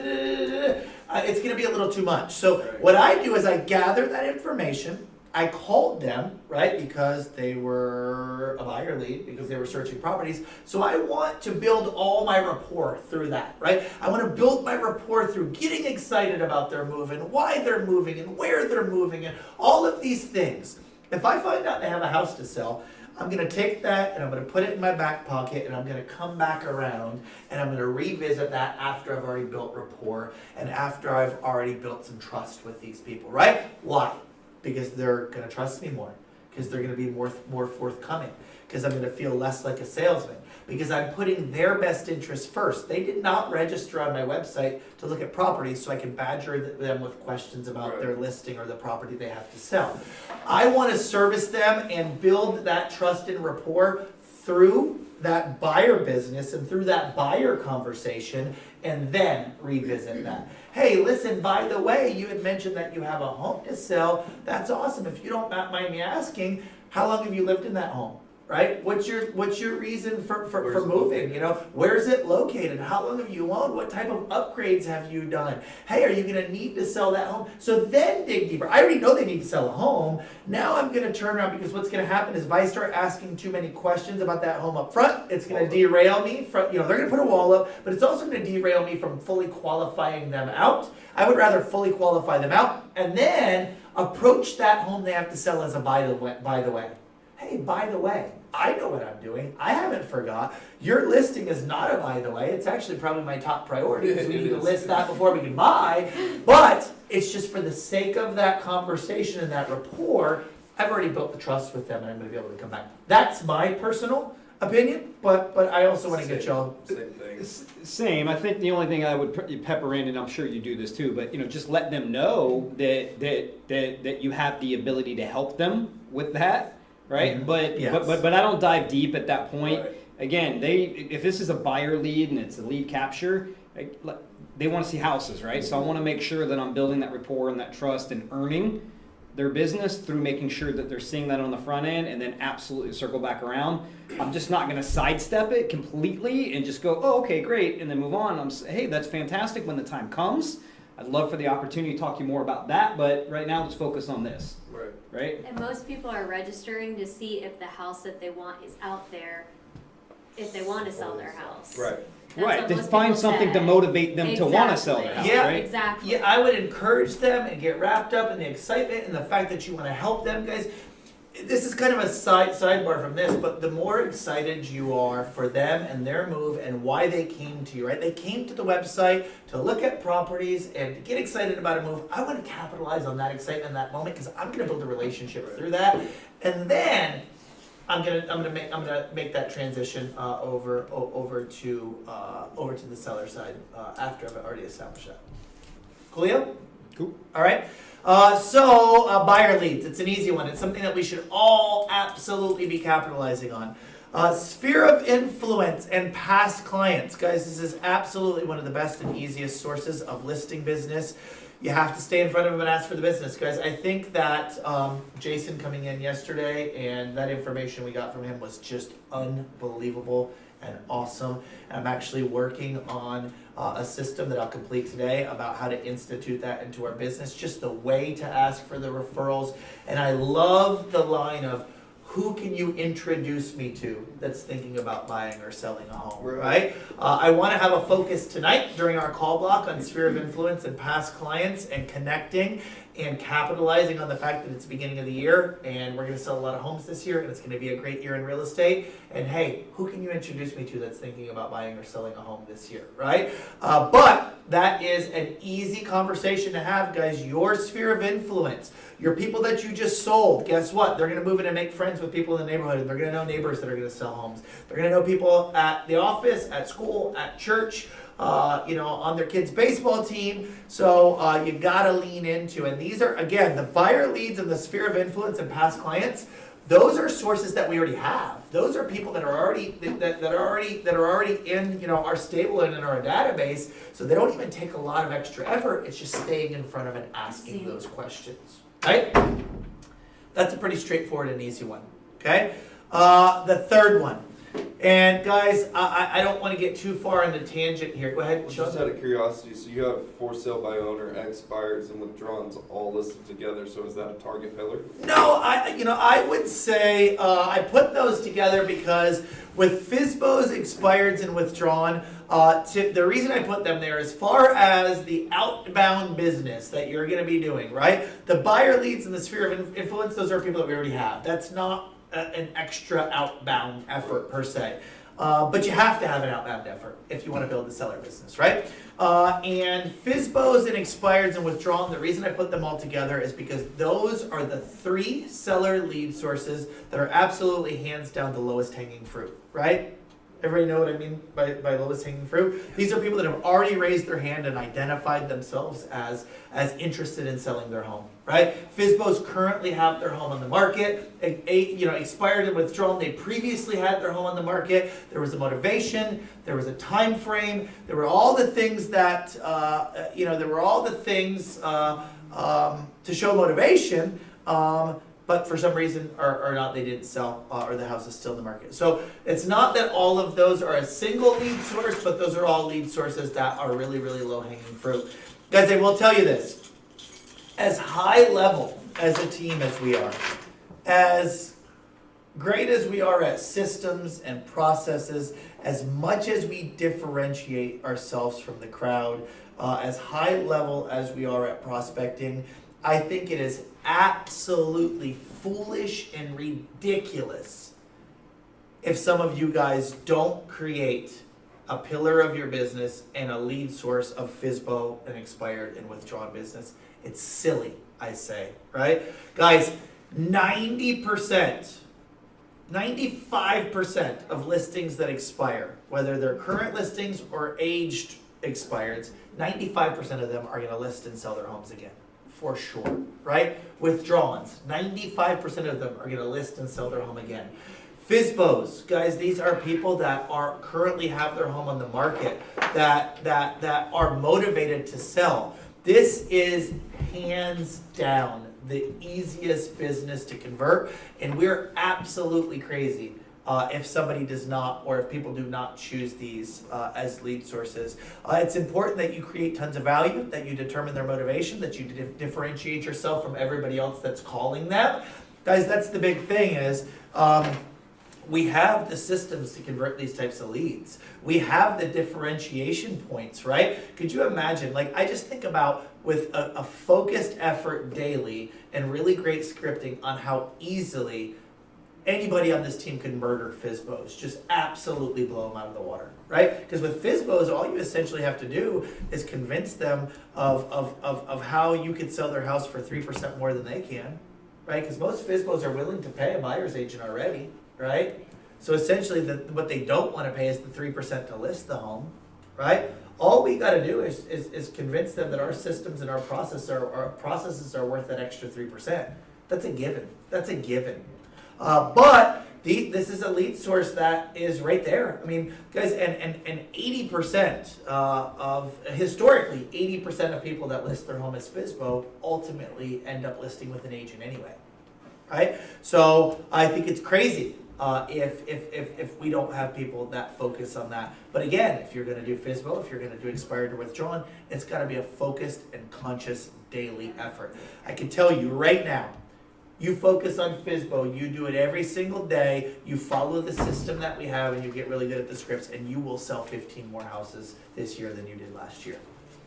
It's going to be a little too much. So what I do is I gather that information. I called them, right, because they were a buyer lead, because they were searching properties. So I want to build all my rapport through that, right? I want to build my rapport through getting excited about their move and why they're moving and where they're moving and all of these things. If I find out they have a house to sell, I'm going to take that and I'm going to put it in my back pocket, and I'm going to come back around and I'm going to revisit that after I've already built rapport and after I've already built some trust with these people, right? Why? Because they're going to trust me more, because they're going to be more forthcoming, because I'm going to feel less like a salesman, because I'm putting their best interest first. They did not register on my website to look at properties so I can badger them with questions about their listing or the property they have to sell. I want to service them and build that trust and rapport through that buyer business and through that buyer conversation, and then revisit that. Hey, listen, by the way, you had mentioned that you have a home to sell. That's awesome. If you don't mind me asking, how long have you lived in that home? Right? What's your reason for moving? You know, where's it located? How long have you owned? What type of upgrades have you done? Hey, are you going to need to sell that home? So then dig deeper. I already know they need to sell a home. Now I'm going to turn around, because what's going to happen is if I start asking too many questions about that home up front, it's going to derail me from, they're going to put a wall up, but it's also going to derail me from fully qualifying them out. I would rather fully qualify them out and then approach that home they have to sell as a by the way. Hey, by the way, I know what I'm doing. I haven't forgot. Your listing is not a by the way. It's actually probably my top priority, because we need to list that before we can buy. But it's just for the sake of that conversation and that rapport, I've already built the trust with them, and I'm going to be able to come back. That's my personal opinion, but I also want to get y'all. Same thing. Same. I think the only thing I would pepper in, and I'm sure you do this too, but just let them know that you have the ability to help them with that. Right, Mm-hmm. but I don't dive deep at that point. Right. Again, if this is a buyer lead and it's a lead capture, they want to see houses, right? So I want to make sure that I'm building that rapport and that trust and earning their business through making sure that they're seeing that on the front end, and then absolutely circle back around. I'm just not going to sidestep it completely and just go, oh, okay, great, and then move on. Hey, that's fantastic when the time comes. I'd love for the opportunity to talk to you more about that, but right now let's focus on this. Right? And most people are registering to see if the house that they want is out there, if they want to sell their house. Right. That's Right, what to most find people something say. to motivate them to want to sell their house, Yeah. right? Exactly. Yeah, I would encourage them and get wrapped up in the excitement and the fact that you want to help them, guys. this is kind of a sidebar from this, but the more excited you are for them and their move and why they came to you, right? They came to the website to look at properties and to get excited about a move. I want to capitalize on that excitement in that moment because I'm going to build a relationship through that, and then I'm gonna make that transition over to the seller side after I've already established that. Coolio? Cool. All right. Buyer leads. It's an easy one. It's something that we should all absolutely be capitalizing on. Sphere of influence and past clients. Guys, this is absolutely one of the best and easiest sources of listing business. You have to stay in front of them and ask for the business. Guys, I think that Jason coming in yesterday and that information we got from him was just unbelievable and awesome. And I'm actually working on a system that I'll complete today about how to institute that into our business, just the way to ask for the referrals. And I love the line of, who can you introduce me to that's thinking about buying or selling a home, right? I want to have a focus tonight during our call block on sphere of influence and past clients and connecting and capitalizing on the fact that it's the beginning of the year and we're going to sell a lot of homes this year and it's going to be a great year in real estate. And hey, who can you introduce me to that's thinking about buying or selling a home this year, right? But that is an easy conversation to have, guys. Your sphere of influence, your people that you just sold, guess what? They're going to move in and make friends with people in the neighborhood. And they're going to know neighbors that are going to sell homes. They're going to know people at the office, at school, at church, on their kids' baseball team. So you got to lean into, and these are, again, the buyer leads and the sphere of influence and past clients. Those are sources that we already have. Those are people that are already that are already in our stable and in our database. So they don't even take a lot of extra effort. It's just staying in front of and asking those questions. Right? That's a pretty straightforward and easy one. Okay. The third one. And guys, I don't want to get too far on the tangent here. Go ahead, Sean. Just out of curiosity, so you have for sale by owner, expireds, and withdrawals all listed together. So is that a target pillar? No, I would say I put those together because with FSBOs, expireds, and withdrawn, the reason I put them there, as far as the outbound business that you're going to be doing, right? The buyer leads and the sphere of influence, those are people that we already have. That's not an extra outbound effort per se. But you have to have an outbound effort if you want to build a seller business, right? And FSBOs and expireds and withdrawn, the reason I put them all together is because those are the 3 seller lead sources that are absolutely hands down the lowest hanging fruit, right? Everybody know what I mean by lowest hanging fruit? These are people that have already raised their hand and identified themselves as interested in selling their home, right? FSBOs currently have their home on the market. Expired and withdrawn, they previously had their home on the market. There was a motivation. There was a time frame. There were all the things that, to show motivation. But for some reason or not, they didn't sell or the house is still in the market. So it's not that all of those are a single lead source, but those are all lead sources that are really, really low-hanging fruit. Guys, I will tell you this. As high level as a team as we are, as great as we are at systems and processes, as much as we differentiate ourselves from the crowd, as high level as we are at prospecting, I think it is absolutely foolish and ridiculous if some of you guys don't create a pillar of your business and a lead source of FSBO and expired and withdrawn business. It's silly, I say, right? Guys, 90%, 95% of listings that expire, whether they're current listings or aged expireds, 95% of them are going to list and sell their homes again. For sure, right? Withdrawals, 95% of them are going to list and sell their home again. FSBOs, guys, these are people that are currently have their home on the market, that are motivated to sell. This is hands down the easiest business to convert, and we're absolutely crazy if somebody does not, or if people do not choose these as lead sources. It's important that you create tons of value, that you determine their motivation, that you differentiate yourself from everybody else that's calling them. Guys, that's the big thing is, we have the systems to convert these types of leads. We have the differentiation points, right? Could you imagine, like, I just think about with a focused effort daily and really great scripting on how easily anybody on this team could murder FSBOs, just absolutely blow them out of the water, right? Because with FSBOs, all you essentially have to do is convince them of how you could sell their house for 3% more than they can, right? Because most FSBOs are willing to pay a buyer's agent already, right? So essentially, what they don't want to pay is the 3% to list the home, right? All we got to do is convince them that our systems and our processes are worth that extra 3%. That's a given. That's a given. But this is a lead source that is right there. I mean, guys, and 80% historically, 80% of people that list their home as FSBO ultimately end up listing with an agent anyway, right? So I think it's crazy if we don't have people that focus on that. But again, if you're going to do FSBO, if you're going to do expired or withdrawn, it's got to be a focused and conscious daily effort. I can tell you right now, you focus on FSBO, you do it every single day, you follow the system that we have, and you get really good at the scripts, and you will sell 15 more houses this year than you did last year.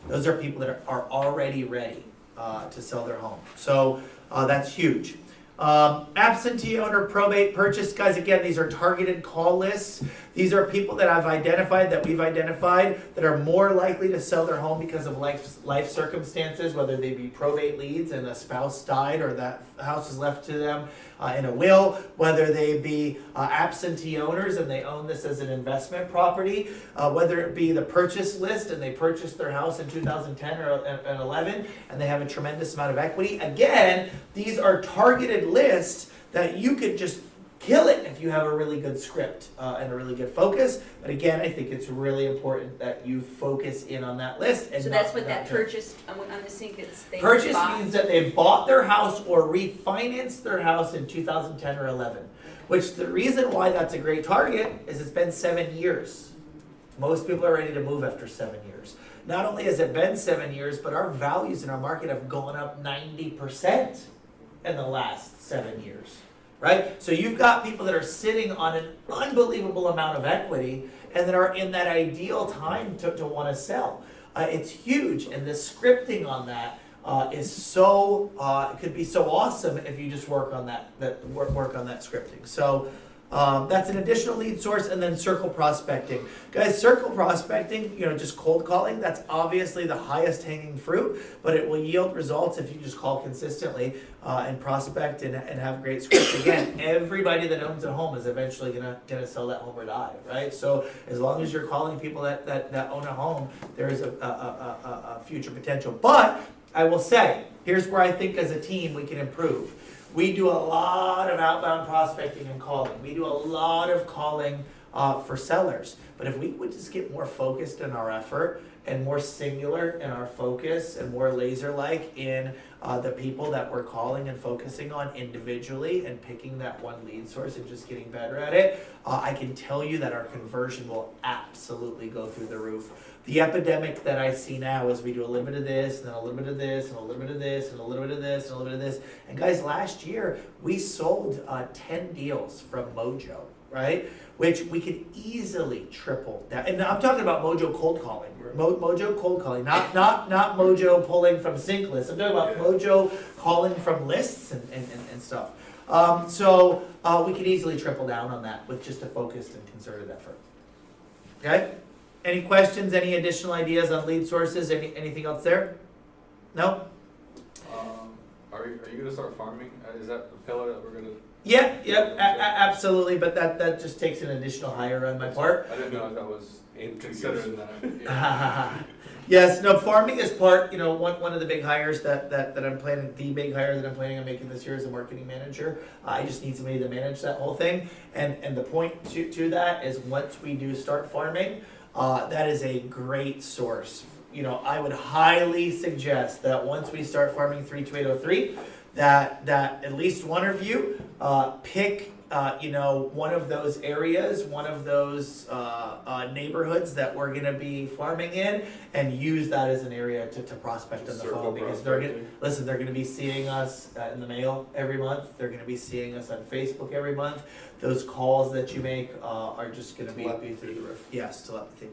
Those are people that are already ready to sell their home. So that's huge. Absentee owner probate purchase, guys, again, these are targeted call lists. These are people that we've identified that are more likely to sell their home because of life circumstances, whether they be probate leads and a spouse died or that house is left to them in a will, whether they be absentee owners and they own this as an investment property, whether it be the purchase list and they purchased their house in 2010 or 11 and they have a tremendous amount of equity. Again, these are targeted lists that you could just kill it if you have a really good script and a really good focus. But again, I think it's really important that you focus in on that list. And So that's what that purchase, on the sync, it's they purchase bought. means that they bought their house or refinanced their house in 2010 or 11. Which the reason why that's a great target is it's been 7 years. Most people are ready to move after 7 years. Not only has it been 7 years, but our values in our market have gone up 90% in the last 7 years. Right? So you've got people that are sitting on an unbelievable amount of equity and that are in that ideal time to want to sell. It's huge, and the scripting on that is so it could be so awesome if you just work on that work on that scripting. So that's an additional lead source. And then circle prospecting, guys. Circle prospecting, just cold calling, that's obviously the highest hanging fruit, but it will yield results if you just call consistently and prospect and have great scripts. Again, everybody that owns a home is eventually gonna sell that home or die, right? So as long as you're calling people that own a home, there is a future potential. But I will say, here's where I think as a team we can improve. We do a lot of outbound prospecting and calling. We do a lot of calling for sellers. But if we would just get more focused in our effort and more singular in our focus and more laser-like in the people that we're calling and focusing on individually and picking that one lead source and just getting better at it, I can tell you that our conversion will absolutely go through the roof. The epidemic that I see now is we do a little bit of this, and then a little bit of this, and a little bit of this, and a little bit of this, and a little bit of this. And guys, last year, we sold 10 deals from Mojo, right? Which we could easily triple that. And I'm talking about Mojo cold calling. Mojo cold calling, not Mojo pulling from sync lists. I'm talking about Mojo calling from lists and stuff. So we could easily triple down on that with just a focused and concerted effort. Okay? Any questions, any additional ideas on lead sources, anything else there? No? Are you gonna start farming? Is that a pillar that we're gonna? Yeah, absolutely, but that just takes an additional hire on my part. I didn't know if that was In 2 considered years. in that. Yeah. Yes, no, farming is part, one of the big hires that I'm planning, the big hire that I'm planning on making this year is a marketing manager. I just need somebody to manage that whole thing. And the point to that is once we do start farming, that is a great source. I would highly suggest that once we start farming 32803, that at least one of you pick one of those areas, one of those neighborhoods that we're gonna be farming in, and use that as an area to prospect on the Circle phone, because they're gonna be seeing us in the mail every month, they're gonna be seeing us on Facebook every month. Those calls that you make are just gonna be through the roof. Yes, telepathy.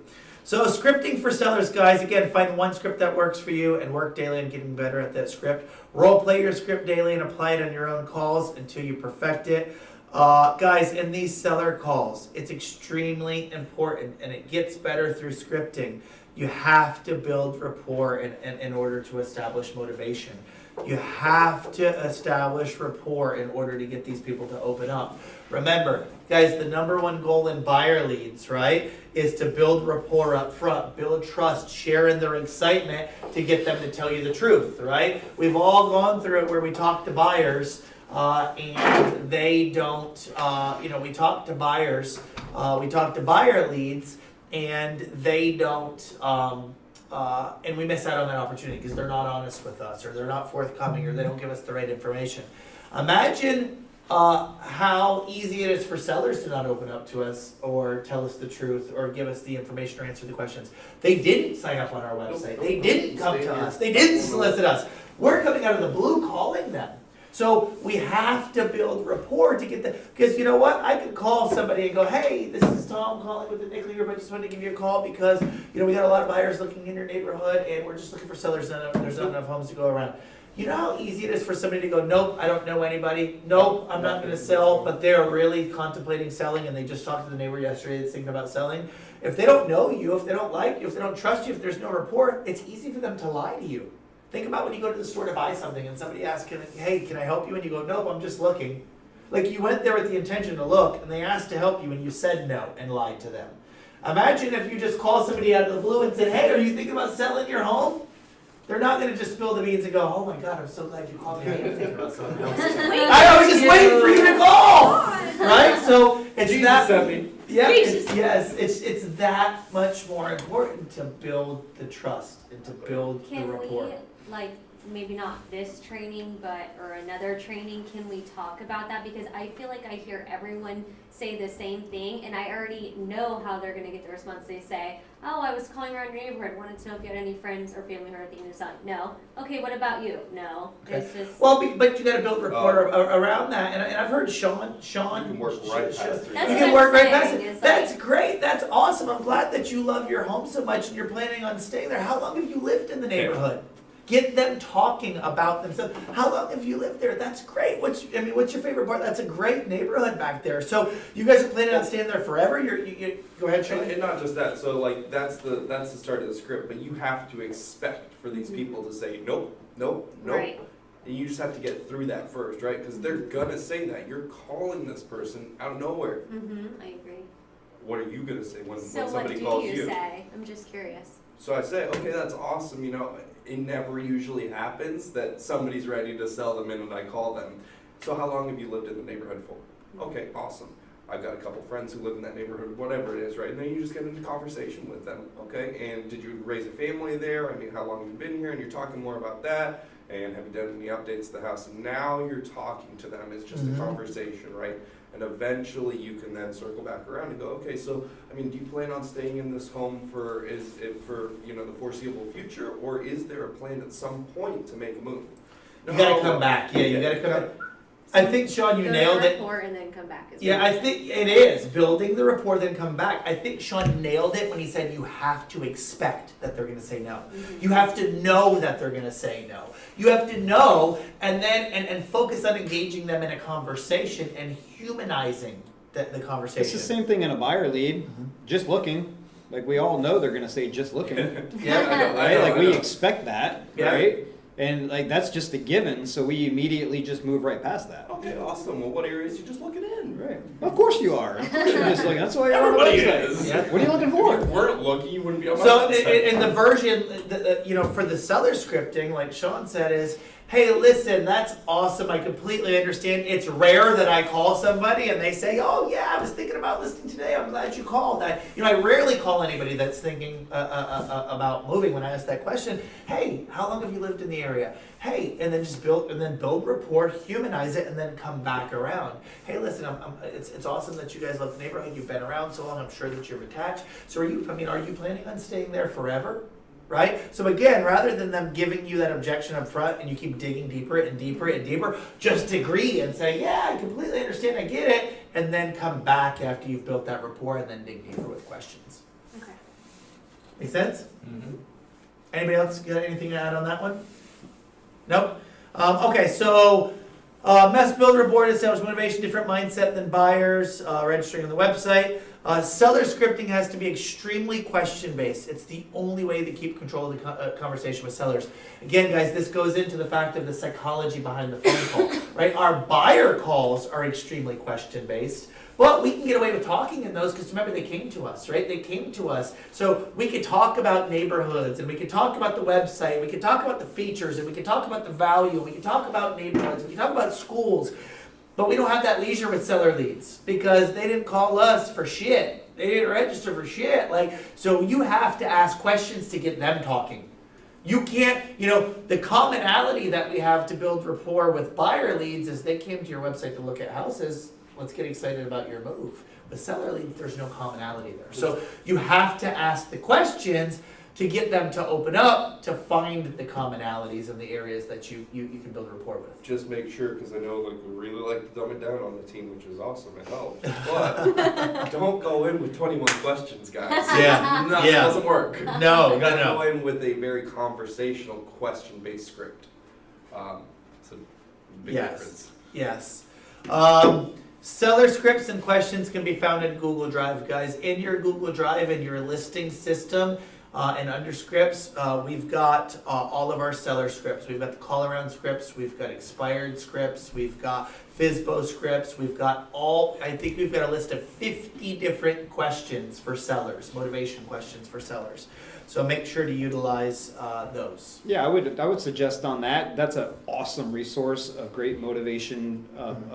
So scripting for sellers, guys. Again, find one script that works for you and work daily on getting better at that script. Role play your script daily and apply it on your own calls until you perfect it. Guys, in these seller calls, it's extremely important, and it gets better through scripting. You have to build rapport in order to establish motivation. You have to establish rapport in order to get these people to open up. Remember, guys, the number one goal in buyer leads, right, is to build rapport up front, build trust, share in their excitement to get them to tell you the truth, right? We've all gone through it where we talk to buyers and they don't, we talk to buyers, we talk to buyer leads, and they don't, and we miss out on that opportunity because they're not honest with us, or they're not forthcoming, or they don't give us the right information. Imagine how easy it is for sellers to not open up to us or tell us the truth or give us the information or answer the questions. They didn't sign up on our website. They didn't come to us. They didn't solicit us. We're coming out of the blue calling them. So we have to build rapport to get the, because you know what? I could call somebody and go, hey, this is Tom calling with the Nickley Group. I just wanted to give you a call because, we got a lot of buyers looking in your neighborhood and we're just looking for sellers and there's not enough homes to go around. You know how easy it is for somebody to go, nope, I don't know anybody. Nope, I'm not gonna sell, but they're really contemplating selling and they just talked to the neighbor yesterday that's thinking about selling. If they don't know you, if they don't like you, if they don't trust you, if there's no rapport, it's easy for them to lie to you. Think about when you go to the store to buy something and somebody asks, hey, can I help you? And you go, nope, I'm just looking. Like you went there with the intention to look and they asked to help you and you said no and lied to them. Imagine if you just call somebody out of the blue and said, hey, are you thinking about selling your home? They're not going to just spill the beans and go, oh my God, I'm so glad you called me. I am thinking about selling your home. I was just waiting for you to call. Right? So it's Jesus that. sent me. Yeah, it's that much more important to build the trust and to build the Can rapport. we, maybe not this training, or another training, can we talk about that? Because I feel like I hear everyone say the same thing, and I already know how they're gonna get the response. They say, oh, I was calling around your neighborhood, wanted to know if you had any friends or family who are thinking of selling. No. Okay, what about you? No. Okay. It's just. Well, but you got to build rapport around that, and I've heard Sean. You can work right past through That's You what can I'm work right saying, past it. is That's like- great. That's awesome. I'm glad that you love your home so much and you're planning on staying there. How long have you lived in the neighborhood? Get them talking about themselves. How long have you lived there? That's great. What's your favorite part? That's a great neighborhood back there. So you guys are planning on staying there forever? You go ahead, Sean. And not just that, so that's the start of the script, but you have to expect for these people to say, nope, nope, nope. Right. And you just have to get through that first, right? Because they're gonna say that. You're calling this person out of nowhere. I agree. What are you gonna say when So what somebody do calls you say? I'm just curious. So I say, okay, that's awesome, it never usually happens that somebody's ready to sell the minute I call them. So how long have you lived in the neighborhood for? Okay, awesome. I've got a couple friends who live in that neighborhood, whatever it is, right? And then you just get into conversation with them, okay? And did you raise a family there? How long have you been here? And you're talking more about that. And have you done any updates to the house? And now you're talking to them. It's just a conversation, right? And eventually you can then circle back around and go, okay, so, do you plan on staying in this home for the foreseeable future? Or is there a plan at some point to make a move? You got to come back. Yeah, you got to come back. I think, Sean, you nailed it. Rapport and then come back. Yeah, I think it is. Building the rapport, then come back. I think Sean nailed it when he said you have to expect that they're going to say no. You have to know that they're going to say no. You have to know and then and focus on engaging them in a conversation and humanizing the conversation. It's the same thing in a buyer lead, just looking. Like we all know they're gonna say just looking, Yeah, right? Like we expect that, Yeah. right? And that's just a given, so we immediately just move right past that. Okay, awesome. Well, what areas you just looking in? Right. Of course you are. Of course you're just looking. That's why you're on the Everybody website. is. Yeah. What are you looking If for? you weren't looking, you wouldn't be on my So website. in the version, for the seller scripting, like Sean said, is hey, listen, that's awesome. I completely understand. It's rare that I call somebody and they say, oh yeah, I was thinking about listening today. I'm glad you called. I rarely call anybody that's thinking about moving when I ask that question. Hey, how long have you lived in the area? Hey, and then just build rapport, humanize it, and then come back around. Hey, listen, it's awesome that you guys love the neighborhood. You've been around so long. I'm sure that you're attached. So are you planning on staying there forever? Right? So again, rather than them giving you that objection up front and you keep digging deeper and deeper and deeper, just agree and say, yeah, I completely understand, I get it, and then come back after you've built that rapport and then dig deeper with questions. Okay. Make sense? Mm-hmm. Anybody else got anything to add on that one? Nope. Okay, so Mass Builder Board established motivation, different mindset than buyers, registering on the website. Seller scripting has to be extremely question-based. It's the only way to keep control of the conversation with sellers. Again, guys, this goes into the fact of the psychology behind the phone call, right? Our buyer calls are extremely question-based, but we can get away with talking in those because remember, they came to us, right? They came to us. So we could talk about neighborhoods, and we could talk about the website, we could talk about the features, and we could talk about the value, we could talk about neighborhoods, we could talk about schools. But we don't have that leisure with seller leads because they didn't call us for shit. They didn't register for shit. So you have to ask questions to get them talking. You can't, the commonality that we have to build rapport with buyer leads is they came to your website to look at houses. Let's get excited about your move. With seller leads, there's no commonality there. So you have to ask the questions to get them to open up, to find the commonalities in the areas that you can build rapport with. Just make sure, because I know we really like to dumb it down on the team, which is awesome, it helps. But don't go in with 21 questions, guys. Yeah, No, yeah. It doesn't work. No. Go in with a very conversational, question-based script. It's a big difference. Yes. Seller scripts and questions can be found in Google Drive, guys. In your Google Drive, in your listing system, and under scripts, we've got all of our seller scripts. We've got the call around scripts, we've got expired scripts, we've got FSBO scripts, we've got I think we've got a list of 50 different questions for sellers, motivation questions for sellers. So make sure to utilize those. Yeah, I would suggest on that. That's an awesome resource of great motivation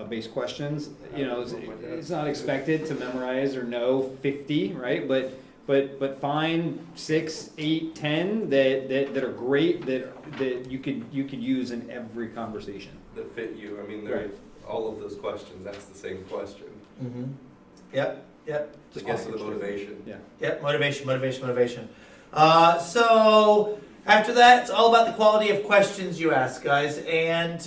based questions. It's not expected to memorize or know 50, right? But find 6, 8, 10 that are great that you could use in every conversation. That fit you. I mean, Right. all of those questions, that's the same question. Mm-hmm. Yep. Just guess the motivation. Yeah. Yep, motivation. So after that, it's all about the quality of questions you ask, guys. And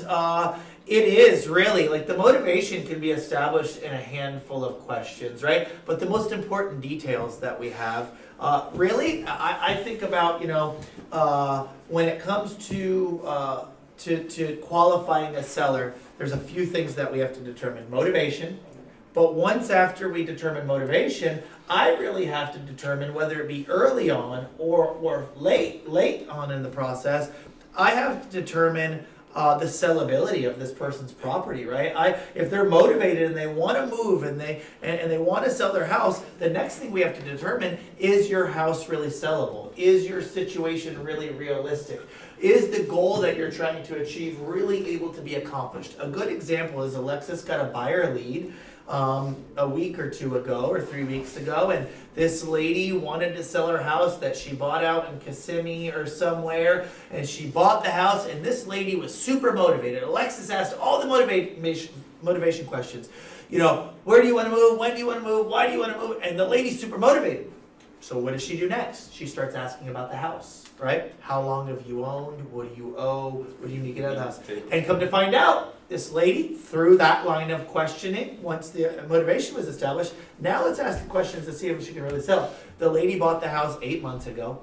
it is really, the motivation can be established in a handful of questions, right? But the most important details that we have, really, I think about, when it comes to qualifying a seller, there's a few things that we have to determine. Motivation. But once after we determine motivation, I really have to determine whether it be early on or late on in the process, I have to determine the sellability of this person's property, right? If they're motivated and they want to move and they want to sell their house, the next thing we have to determine is your house really sellable? Is your situation really realistic? Is the goal that you're trying to achieve really able to be accomplished? A good example is Alexis got a buyer lead a week or 2 ago or 3 weeks ago, and this lady wanted to sell her house that she bought out in Kissimmee or somewhere, and she bought the house, and this lady was super motivated. Alexis asked all the motivation questions. Where do you want to move? When do you want to move? Why do you want to move? And the lady's super motivated. So what does she do next? She starts asking about the house, right? How long have you owned? What do you owe? What do you need to get out of the house? And come to find out, this lady, through that line of questioning, once the motivation was established, now let's ask the questions to see if she can really sell. The lady bought the house 8 months ago.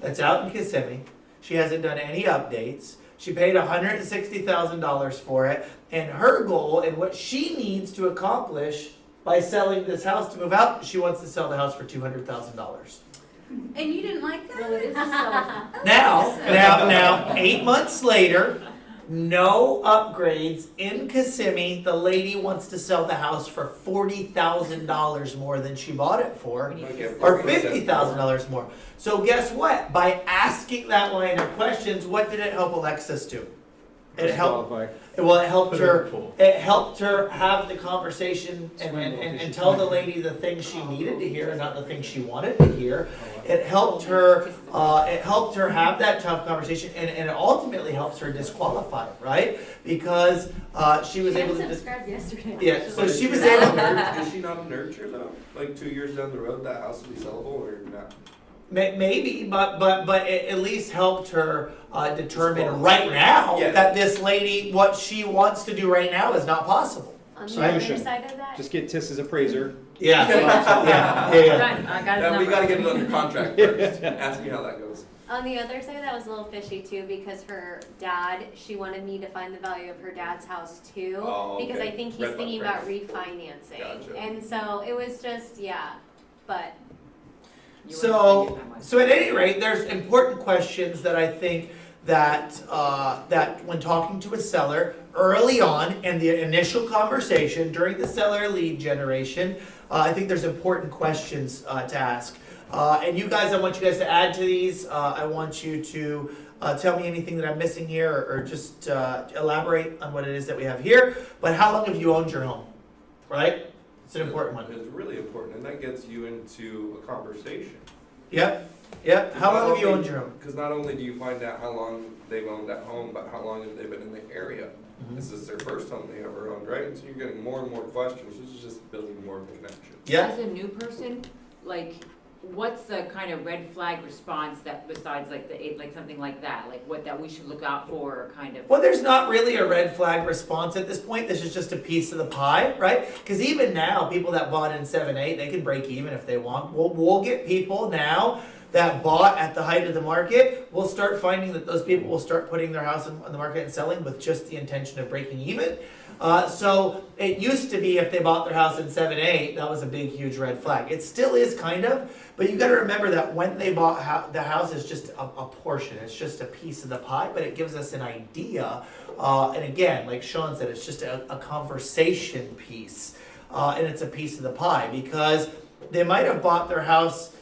It's out in Kissimmee. She hasn't done any updates. She paid $160,000 for it. And her goal and what she needs to accomplish by selling this house to move out, she wants to sell the house for $200,000. And you didn't like that? Well, it is a seller. Now, 8 months later, no upgrades in Kissimmee. The lady wants to sell the house for $40,000 more than she bought it for, or $50,000 more. So guess what? By asking that line of questions, what did it help Alexis do? It helped. Disqualify. Well, it helped Put it in her. the pool. It helped her have the conversation and Swindle. tell the lady the things she needed to hear and not the things she wanted to hear. It helped her. It helped her have that tough conversation, and it ultimately helps her disqualify, right? Because she was She able to. unsubscribed yesterday. Yeah, so Is she was not able. a nurture- Is she not a nurture though? Like 2 years down the road, that house will be sellable or not? Maybe, but it at least helped her determine right now Yeah. that this lady, what she wants to do right now is not possible. On the Solution. other side of that, Just get Tiss's appraiser. Yeah, yeah. Right, I got his Now we number. gotta get it under contract first. Ask me how that goes. on the other side, that was a little fishy too, because her dad, she wanted me to find the value of her dad's house too. Oh, Because okay. I think he's Red thinking flag, about refinancing. Gotcha. And so it was just, yeah, but So at any rate, there's important questions that I think that when talking to a seller early on in the initial conversation during the seller lead generation, I think there's important questions to ask. And you guys, I want you guys to add to these. I want you to tell me anything that I'm missing here, or just elaborate on what it is that we have here. But how long have you owned your home? Right? It's an important one. It's really important, and that gets you into a conversation. Yep. Yep. How long have you owned your home? Because not only do you find out how long they've owned that home, but how long have they been in the area? This is their first home they ever owned, right? And so you're getting more and more questions. This is just building more of a connection. Yeah. As a new person, like, what's the kind of red flag response that besides like like something like that, like what that we should look out for, or kind of? Well, there's not really a red flag response at this point. This is just a piece of the pie, right? Because even now, people that bought in 7-8, they can break even if they want. We'll get people now that bought at the height of the market. We'll start finding that those people will start putting their house on the market and selling with just the intention of breaking even. So it used to be if they bought their house in 7-8, that was a big, huge red flag. It still is kind of, but you got to remember that when they bought the house is just a portion. It's just a piece of the pie, but it gives us an idea. And again, like Sean said, it's just a conversation piece, and it's a piece of the pie because they might have bought their house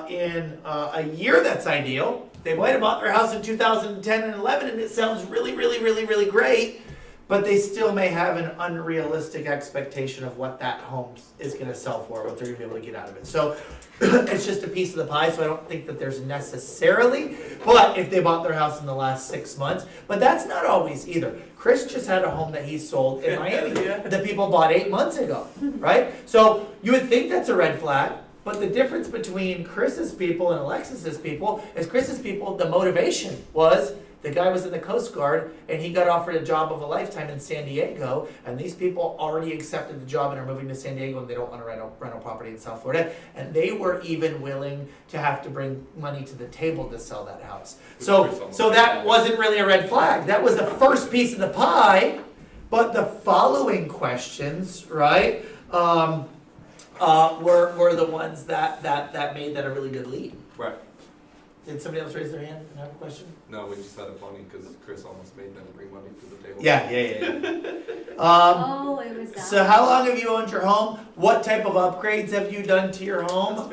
in a year that's ideal. They might have bought their house in 2010 and 11, and it sounds really, really, really, really great. But they still may have an unrealistic expectation of what that home is going to sell for, what they're going to be able to get out of it. So it's just a piece of the pie, so I don't think that there's necessarily, but if they bought their house in the last 6 months, but that's not always either. Chris just had a home that he sold in Miami that people bought 8 months ago, right? So you would think that's a red flag, but the difference between Chris's people and Alexis's people is Chris's people, the motivation was the guy was in the Coast Guard and he got offered a job of a lifetime in San Diego, and these people already accepted the job and are moving to San Diego and they don't want a rental property in South Florida, and they were even willing to have to bring money to the table to sell that house. So that wasn't really a red flag. That was the first piece of the pie, but the following questions, right, were the ones that made that a really good lead. Right. Did somebody else raise their hand and have a question? No, we just had it funny because Chris almost made them bring money to the table. Yeah. oh, it was that. So how long have you owned your home? What type of upgrades have you done to your home?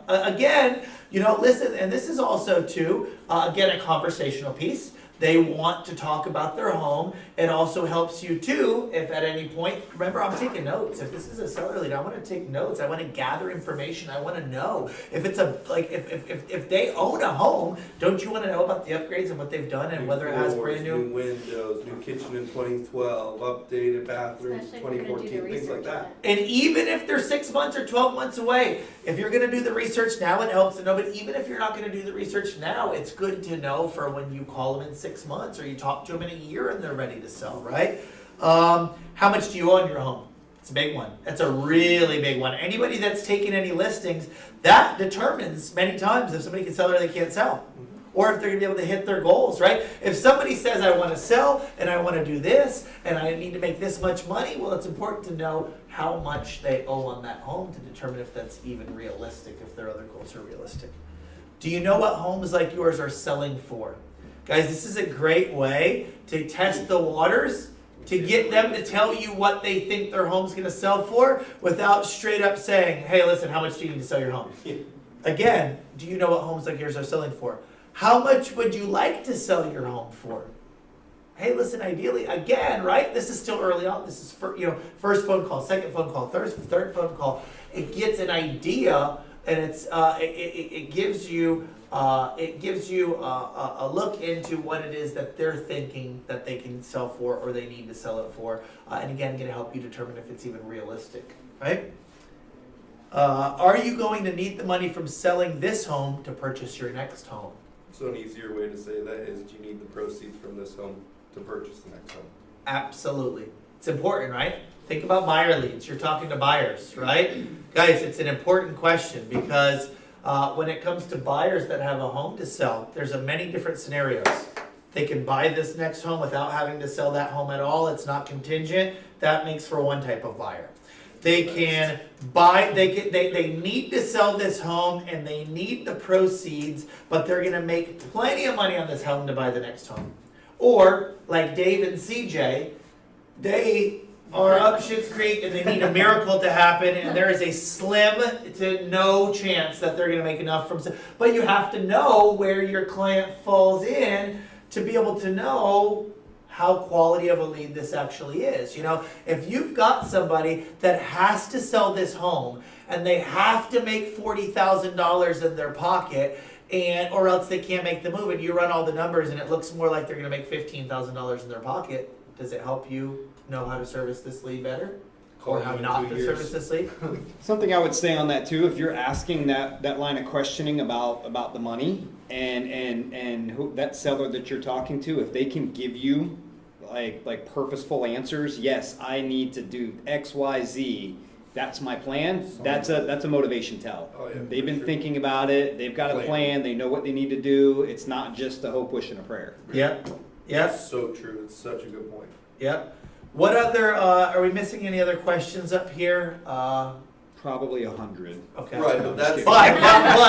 Again, listen, and this is also too, again, a conversational piece. They want to talk about their home. It also helps you too, if at any point, remember, I'm taking notes. If this is a seller lead, I want to take notes. I want to gather information. I want to know if it's if they own a home, don't you want to know about the upgrades and what they've done and whether it has brand New windows, new kitchen in 2012, updated bathrooms Especially if we're gonna do the 2014, things like research that. on it. And even if they're 6 months or 12 months away, if you're gonna do the research now, it helps to know, but even if you're not gonna do the research now, it's good to know for when you call them in 6 months or you talk to them in a year and they're ready to sell, right? How much do you own your home? It's a big one. That's a really big one. Anybody that's taken any listings, that determines many times if somebody can sell or they can't sell. Or if they're gonna be able to hit their goals, right? If somebody says, I wanna sell and I wanna do this and I need to make this much money, well, it's important to know how much they owe on that home to determine if that's even realistic, if their other goals are realistic. Do you know what homes like yours are selling for? Guys, this is a great way to test the waters, to get them to tell you what they think their home's gonna sell for without straight up saying, hey, listen, how much do you need to sell your home? Again, do you know what homes like yours are selling for? How much would you like to sell your home for? hey, listen, ideally, again, right? This is still early on. This is first phone call, second phone call, third phone call. It gets an idea, and it gives you a look into what it is that they're thinking that they can sell for or they need to sell it for, and again, going to help you determine if it's even realistic, right? Are you going to need the money from selling this home to purchase your next home? So an easier way to say that is, do you need the proceeds from this home to purchase the next home? Absolutely. It's important, right? Think about buyer leads. You're talking to buyers, right? Guys, it's an important question because when it comes to buyers that have a home to sell, there's many different scenarios. They can buy this next home without having to sell that home at all. It's not contingent. That makes for one type of buyer. They can buy, they need to sell this home and they need the proceeds, but they're gonna make plenty of money on this home to buy the next home. Or, like Dave and CJ, they are up Schitt's Creek and they need a miracle to happen and there is a slim to no chance that they're gonna make enough from, but you have to know where your client falls in to be able to know how quality of a lead this actually is. You know, if you've got somebody that has to sell this home and they have to make $40,000 in their pocket or else they can't make the move and you run all the numbers and it looks more like they're gonna make $15,000 in their pocket, does it help you know how to service this lead better? Or how not to service this lead? Something I would say on that too, if you're asking that line of questioning about the money and who, that seller that you're talking to, if they can give you like purposeful answers, yes, I need to do X, Y, Z. That's my plan. That's a motivation tell. Oh, yeah, They've been sure. thinking about it. They've got a plan. They know what they need to do. It's not just a hope, wish, and a prayer. Yep. Yep. That's so true. It's such a good point. Yep. What other, are we missing any other questions up here? Probably 100. Okay. Right, but that's But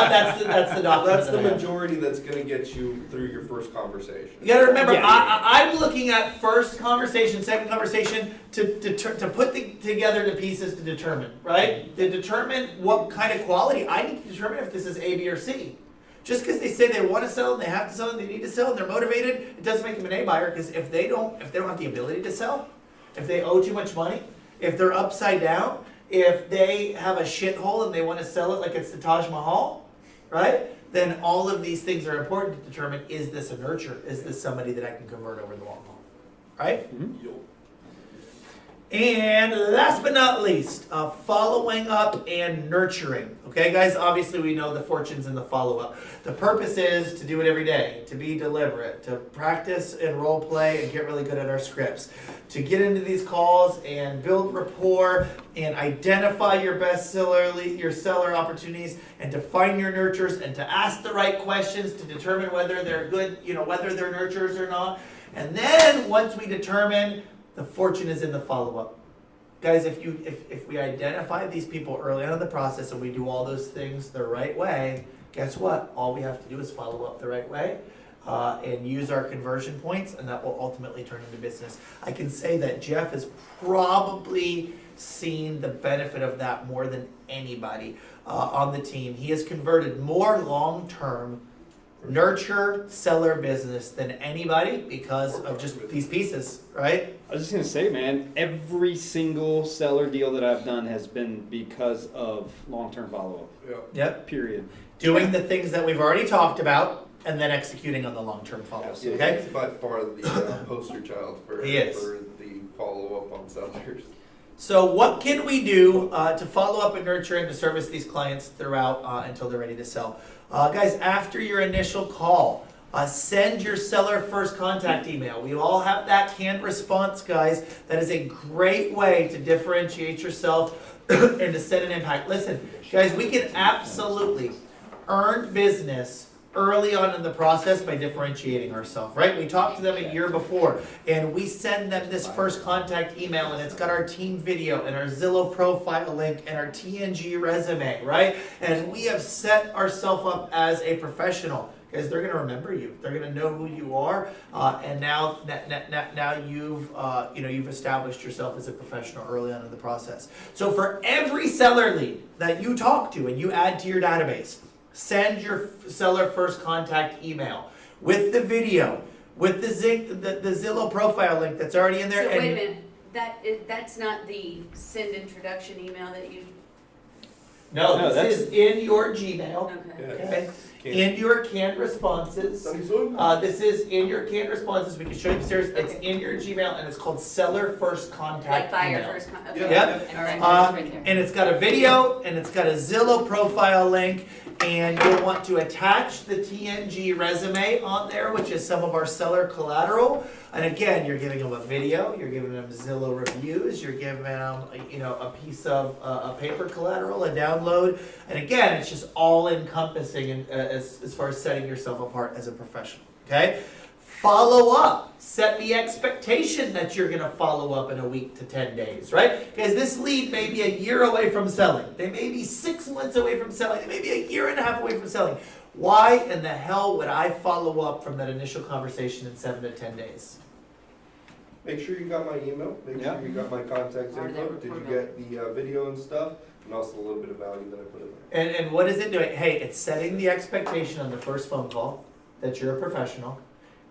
that's the document. that's the that I have. majority that's going to get you through your first conversation. You gotta remember, Yeah. I'm looking at first conversation, second conversation to put together the pieces to determine, right? To determine what kind of quality. I need to determine if this is A, B, or C. Just because they say they want to sell and they have to sell and they need to sell and they're motivated, it doesn't make them an A buyer. Because if they don't have the ability to sell, if they owe too much money, if they're upside down, if they have a shithole and they want to sell it like it's the Taj Mahal, right? Then all of these things are important to determine, is this a nurture? Is this somebody that I can convert over the long haul, right? And last but not least, following up and nurturing. Okay, guys, obviously we know the fortunes in the follow-up. The purpose is to do it every day, to be deliberate, to practice and role play and get really good at our scripts, to get into these calls and build rapport and identify your best your seller opportunities and to find your nurtures and to ask the right questions to determine whether they're good, whether they're nurtures or not. And then once we determine, the fortune is in the follow-up. Guys, if we identify these people early on in the process and we do all those things the right way, guess what? All we have to do is follow up the right way and use our conversion points, and that will ultimately turn into business. I can say that Jeff has probably seen the benefit of that more than anybody on the team. He has converted more long-term nurture seller business than anybody because of just these pieces, right? I was just gonna say, man, every single seller deal that I've done has been because of long-term follow-up. Yeah. Yep. Period. Doing the things that we've already talked about and then executing on the long-term follow-ups, Yeah, okay? he's by far the poster child for He is. the follow-up on sellers. So what can we do to follow up and nurture and to service these clients throughout until they're ready to sell? Guys, after your initial call, send your seller first contact email. We all have that canned response, guys. That is a great way to differentiate yourself and to set an impact. Listen, guys, we can absolutely earn business early on in the process by differentiating ourselves, right? We talked to them a year before and we send them this first contact email and it's got our team video and our Zillow profile link and our TNG resume, right? And we have set ourselves up as a professional because they're going to remember you. They're going to know who you are, and now you've established yourself as a professional early on in the process. So for every seller lead that you talk to and you add to your database, send your seller first contact email with the video, with the Zillow profile link that's already in there. So and wait a minute, that's not the send introduction email that you, No, No, this is in your Gmail. okay. Okay. Can't- In your canned responses. This is in your canned responses. We can show you upstairs. It's in your Gmail and it's called Seller First Like Contact buyer email. first, Yeah. Yep. all right. Right there. And it's got a video and it's got a Zillow profile link, and you'll want to attach the TNG resume on there, which is some of our seller collateral. And again, you're giving them a video, you're giving them Zillow reviews, you're giving them, a piece of a paper collateral, a download. And again, it's just all encompassing and as far as setting yourself apart as a professional. Okay. Follow up. Set the expectation that you're going to follow up in a week to 10 days, right? Because this lead may be a year away from selling. They may be 6 months away from selling. They may be a year and a half away from selling. Why in the hell would I follow up from that initial conversation in 7 to 10 days? Make sure you got my email, make Yeah. sure you got my contact Or they info, did you report get the video and stuff, and also a little bit of value that I put in there. And what is it doing? Hey, it's setting the expectation on the first phone call that you're a professional.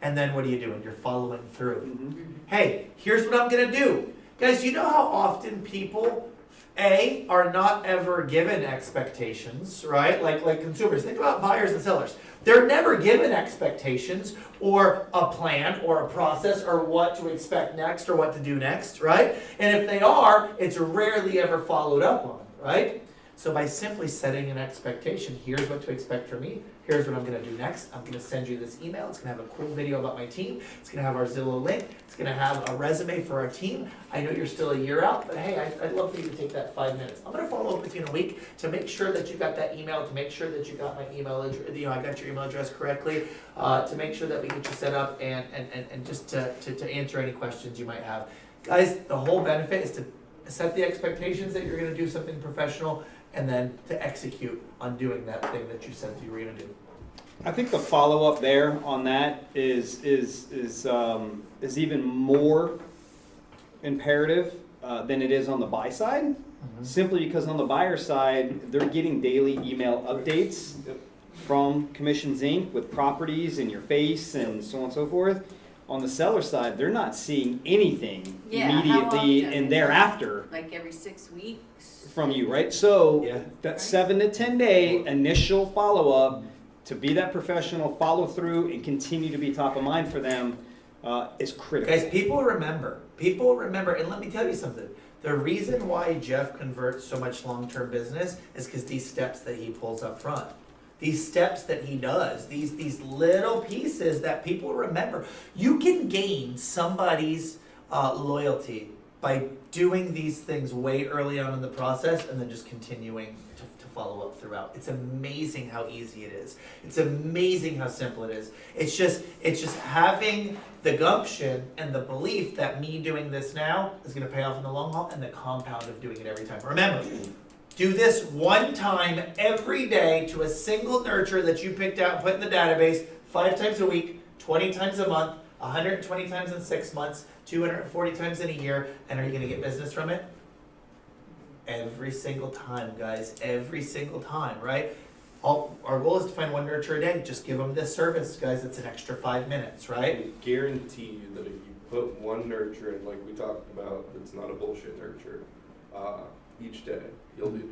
And then what are you doing? You're following through. Mhm. Hey, here's what I'm gonna do. Guys, you know how often people, are not ever given expectations, right? Like consumers. Think about buyers and sellers. They're never given expectations or a plan or a process or what to expect next or what to do next, right? And if they are, it's rarely ever followed up on, right? So by simply setting an expectation, here's what to expect from me, here's what I'm gonna do next, I'm gonna send you this email, it's gonna have a cool video about my team, it's gonna have our Zillow link, it's gonna have a resume for our team. I know you're still a year out, but hey, I'd love for you to take that 5 minutes. I'm gonna follow up with you in a week to make sure that you got that email, to make sure that you got my email address, I got your email address correctly, to make sure that we get you set up and just to answer any questions you might have. Guys, the whole benefit is to set the expectations that you're gonna do something professional, and then to execute on doing that thing that you said you were gonna do. I think the follow-up there on that is even more imperative than it is on the buy side. Simply because on the buyer side, they're getting daily email updates Yep. from Commissions Inc. with properties in your face and so on and so forth. On the seller side, they're not seeing anything Yeah, how immediately often? and thereafter Like every 6 weeks? from you, right? So Yeah. that 7 to 10 day initial follow-up to be that professional, follow through and continue to be top of mind for them is critical. Guys, people remember, and let me tell you something. The reason why Jeff converts so much long-term business is because these steps that he pulls up front. These steps that he does, these little pieces that people remember. You can gain somebody's loyalty by doing these things way early on in the process and then just continuing to follow up throughout. It's amazing how easy it is. It's amazing how simple it is. It's just having the gumption and the belief that me doing this now is going to pay off in the long haul, and the compound of doing it every time. Remember, do this one time every day to a single nurture that you picked out and put in the database 5 times a week, 20 times a month, 120 times in 6 months, 240 times in a year, and are you going to get business from it? Every single time, guys. Every single time, right? Our goal is to find one nurture a day. Just give them this service, guys. It's an extra 5 minutes, right? I guarantee you that if you put one nurture in, like we talked about, it's not a bullshit nurture, each day, you'll do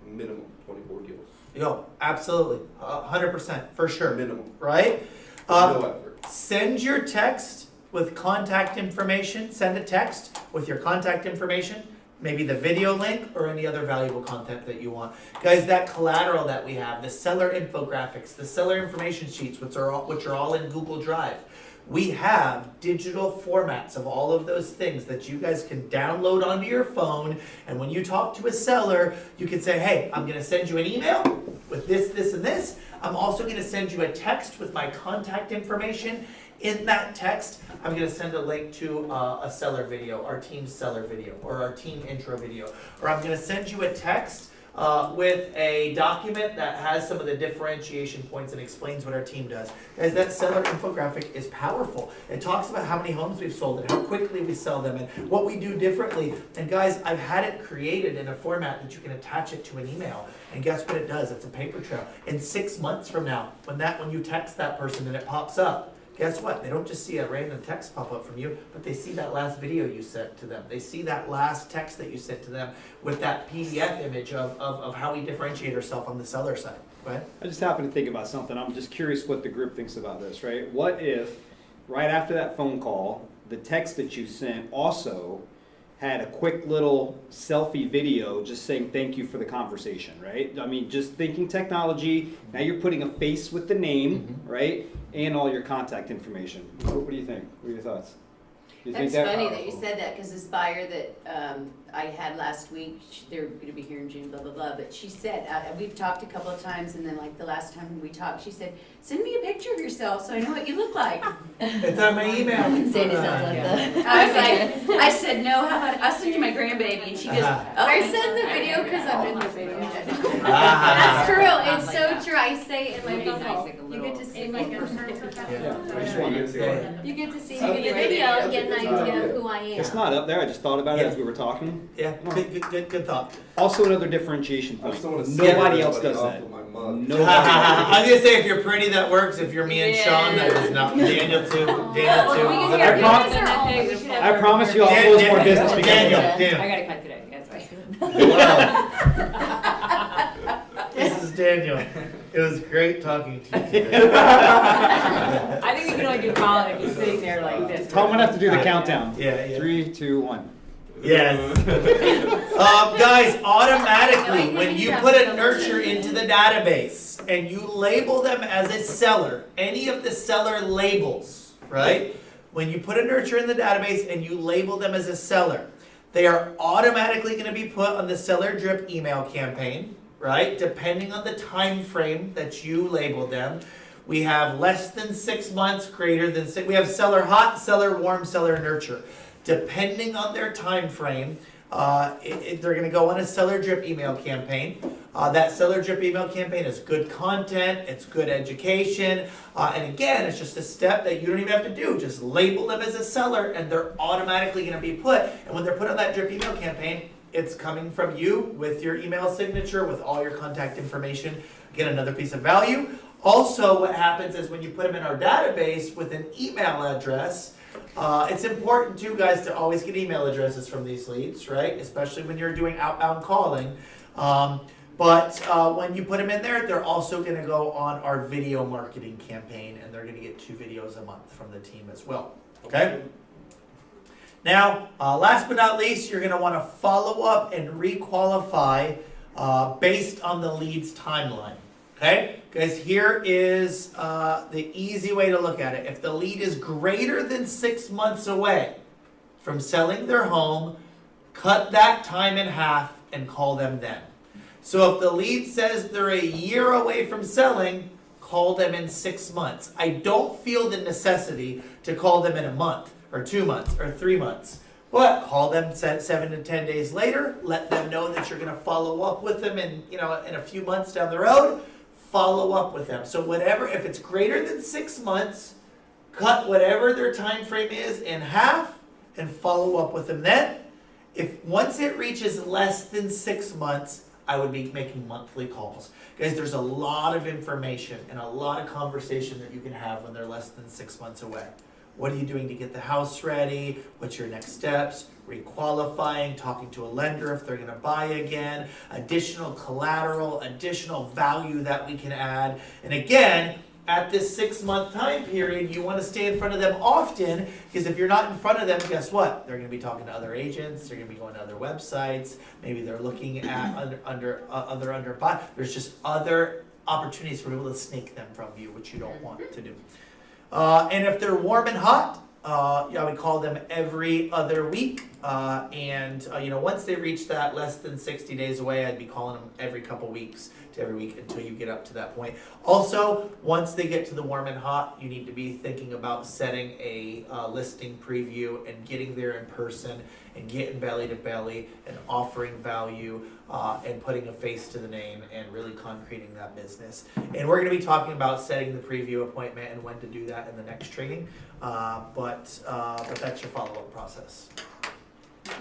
minimum 24 deals. Yo, absolutely. 100%, for sure. Minimum. Right? No effort. Send your text with contact information. Send a text with your contact information, maybe the video link or any other valuable content that you want. Guys, that collateral that we have, the seller infographics, the seller information sheets, which are all in Google Drive. We have digital formats of all of those things that you guys can download onto your phone. And when you talk to a seller, you can say, hey, I'm going to send you an email with this, this, and this. I'm also going to send you a text with my contact information. In that text, I'm going to send a link to a seller video, our team's seller video, or our team intro video. Or I'm going to send you a text with a document that has some of the differentiation points and explains what our team does. Guys, that seller infographic is powerful. It talks about how many homes we've sold and how quickly we sell them and what we do differently. And guys, I've had it created in a format that you can attach it to an email. And guess what it does? It's a paper trail. In 6 months from now, when you text that person and it pops up, guess what? They don't just see a random text pop up from you, but they see that last video you sent to them. They see that last text that you sent to them with that PDF image of how we differentiate ourselves on the seller side, right? I just happen to think about something. I'm just curious what the group thinks about this, right? What if, right after that phone call, the text that you sent also had a quick little selfie video just saying thank you for the conversation, right? I mean, just thinking technology, now you're putting a face with the name, right? And all your contact information. What do you think? What are your thoughts? Do you That's think that funny that you said that, because this buyer that I had last week, they're gonna be here in June, blah, blah, blah, but she said, we've talked a couple of times, and then like the last time we talked, she said, send me a picture of yourself so I know what you look like. It's on my email. Sandy sounds like that. I was like, I said, no, how about, I'll send you my grandbaby, and she goes, I send the video because I'm in the video. That's true, it's so true, I say in my It'd be phone nice, call, like a you little- get to see me, I just wondered. you get to see me in the video, get an idea of who I am. It's not up there. I just thought about it as we were talking. Yeah, good thought. Also, another differentiation I point. just don't wanna scare Nobody else everybody does off that. with my mug. Nobody. I was gonna say, if you're pretty, that works. If you're me and Sean, that does not. Daniel too. Daniel too. I promise you, I'll close more business because of Daniel, that. Daniel. I gotta cut today, that's right. This is Daniel. It was great talking to you today. I think we can only do Colin if he's sitting there like this. Tom would have to do the countdown. Yeah. 3, 2, 1. Yes. Guys, automatically, when you put a nurture into the database and you label them as a seller, any of the seller labels, right? When you put a nurture in the database and you label them as a seller, they are automatically going to be put on the seller drip email campaign, right? Depending on the time frame that you labeled them. We have less than 6 months, greater than 6. We have seller hot, seller warm, seller nurture. Depending on their time frame, they're going to go on a seller drip email campaign. That seller drip email campaign is good content, it's good education, and again, it's just a step that you don't even have to do. Just label them as a seller, and they're automatically going to be put. And when they're put on that drip email campaign, it's coming from you with your email signature, with all your contact information. Again, another piece of value. Also, what happens is when you put them in our database with an email address, it's important too, guys, to always get email addresses from these leads, right? Especially when you're doing outbound calling. But when you put them in there, they're also going to go on our video marketing campaign, and they're going to get 2 videos a month from the team as well. Okay? Now, last but not least, you're going to want to follow up and requalify based on the lead's timeline. Okay? Guys, here is the easy way to look at it. If the lead is greater than 6 months away from selling their home, cut that time in half and call them then. So if the lead says they're a year away from selling, call them in 6 months. I don't feel the necessity to call them in a month or 2 months or 3 months. But call them 7 to 10 days later, let them know that you're going to follow up with them in a few months down the road. Follow up with them. So whatever, if it's greater than 6 months, cut whatever their time frame is in half and follow up with them then. If once it reaches less than 6 months, I would be making monthly calls. Guys, there's a lot of information and a lot of conversation that you can have when they're less than 6 months away. What are you doing to get the house ready? What's your next steps? Requalifying, talking to a lender if they're going to buy again, additional collateral, additional value that we can add. And again, at this 6 month time period, you want to stay in front of them often, because if you're not in front of them, guess what? They're going to be talking to other agents. They're going to be going to other websites. Maybe they're looking at under buy. There's just other opportunities for people to snake them from you, which you don't want to do. And if they're warm and hot, I would call them every other week. Once they reach that less than 60 days away, I'd be calling them every couple weeks to every week until you get up to that point. Also, once they get to the warm and hot, you need to be thinking about setting a listing preview and getting there in person and getting belly to belly and offering value and putting a face to the name and really concreting that business. And we're going to be talking about setting the preview appointment and when to do that in the next training. But that's your follow-up process.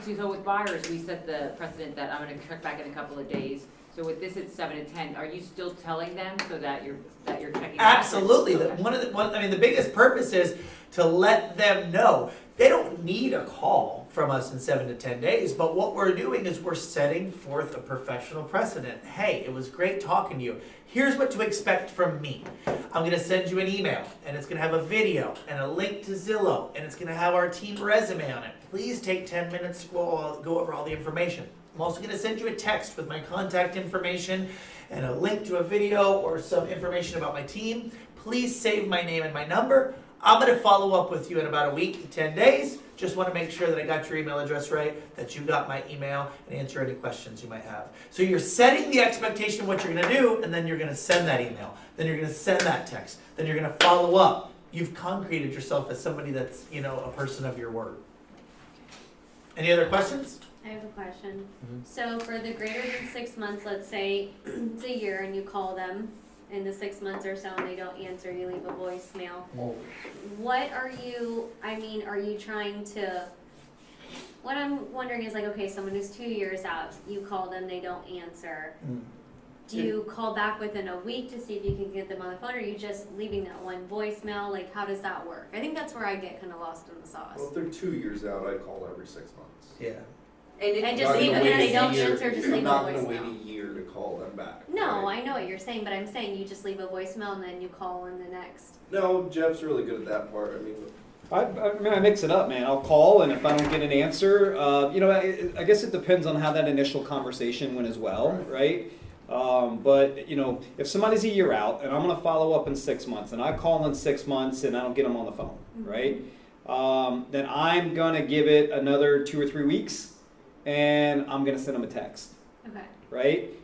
So with buyers, we set the precedent that I'm gonna check back in a couple of days. So with this at 7 to 10, are you still telling them so that you're checking? Absolutely. Okay. The biggest purpose is to let them know they don't need a call from us in 7 to 10 days, but what we're doing is we're setting forth a professional precedent. Hey, it was great talking to you. Here's what to expect from me. I'm gonna send you an email, and it's gonna have a video and a link to Zillow, and it's gonna have our team resume on it. Please take 10 minutes to go over all the information. I'm also gonna send you a text with my contact information and a link to a video or some information about my team. Please save my name and my number. I'm gonna follow up with you in about a week to 10 days. Just wanna make sure that I got your email address right, that you got my email, and answer any questions you might have. So you're setting the expectation of what you're gonna do, and then you're gonna send that email. Then you're gonna send that text. Then you're gonna follow up. You've concreted yourself as somebody that's, a person of your word. Any other questions? I have a question. So for the greater than 6 months, let's say it's a year and you call them in the 6 months or so and they don't answer, you leave a voicemail. What are you trying to, what I'm wondering is okay, someone who's 2 years out, you call them, they don't answer. Do you call back within a week to see if you can get them on the phone, or are you just leaving that one voicemail? How does that work? I think that's where I get kind of lost in the sauce. Well, if they're 2 years out, I'd call every 6 months. Yeah. And just I'm leave not them, gonna and wait they don't a year- answer, just leave a I'm not gonna voicemail. wait a year to call them back. No, right? I know what you're saying, but I'm saying you just leave a voicemail and then you call in the next. No, Jeff's really good at that part. I mean, I mix it up, man. I'll call, and if I don't get an answer, I guess it depends on how that initial conversation went as well, right? But if somebody's a year out and I'm gonna follow up in 6 months, and I call in 6 months and I don't get them on the phone, right? Then I'm gonna give it another 2 or 3 weeks, and I'm gonna send them a text, Okay. right?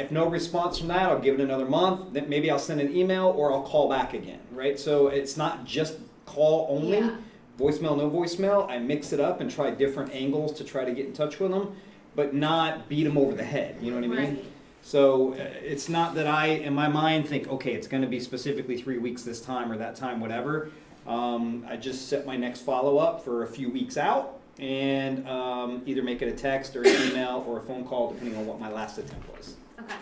If no response from that, I'll give it another month. Then maybe I'll send an email or I'll call back again, right? So it's not just call only, Yeah. voicemail, no voicemail. I mix it up and try different angles to try to get in touch with them, but not beat them over the head. You know what I mean? Right. So it's not that I, in my mind, think, okay, it's going to be specifically 3 weeks this time or that time, whatever. I just set my next follow-up for a few weeks out and either make it a text or an email or a phone call, depending on what my last attempt was. Okay.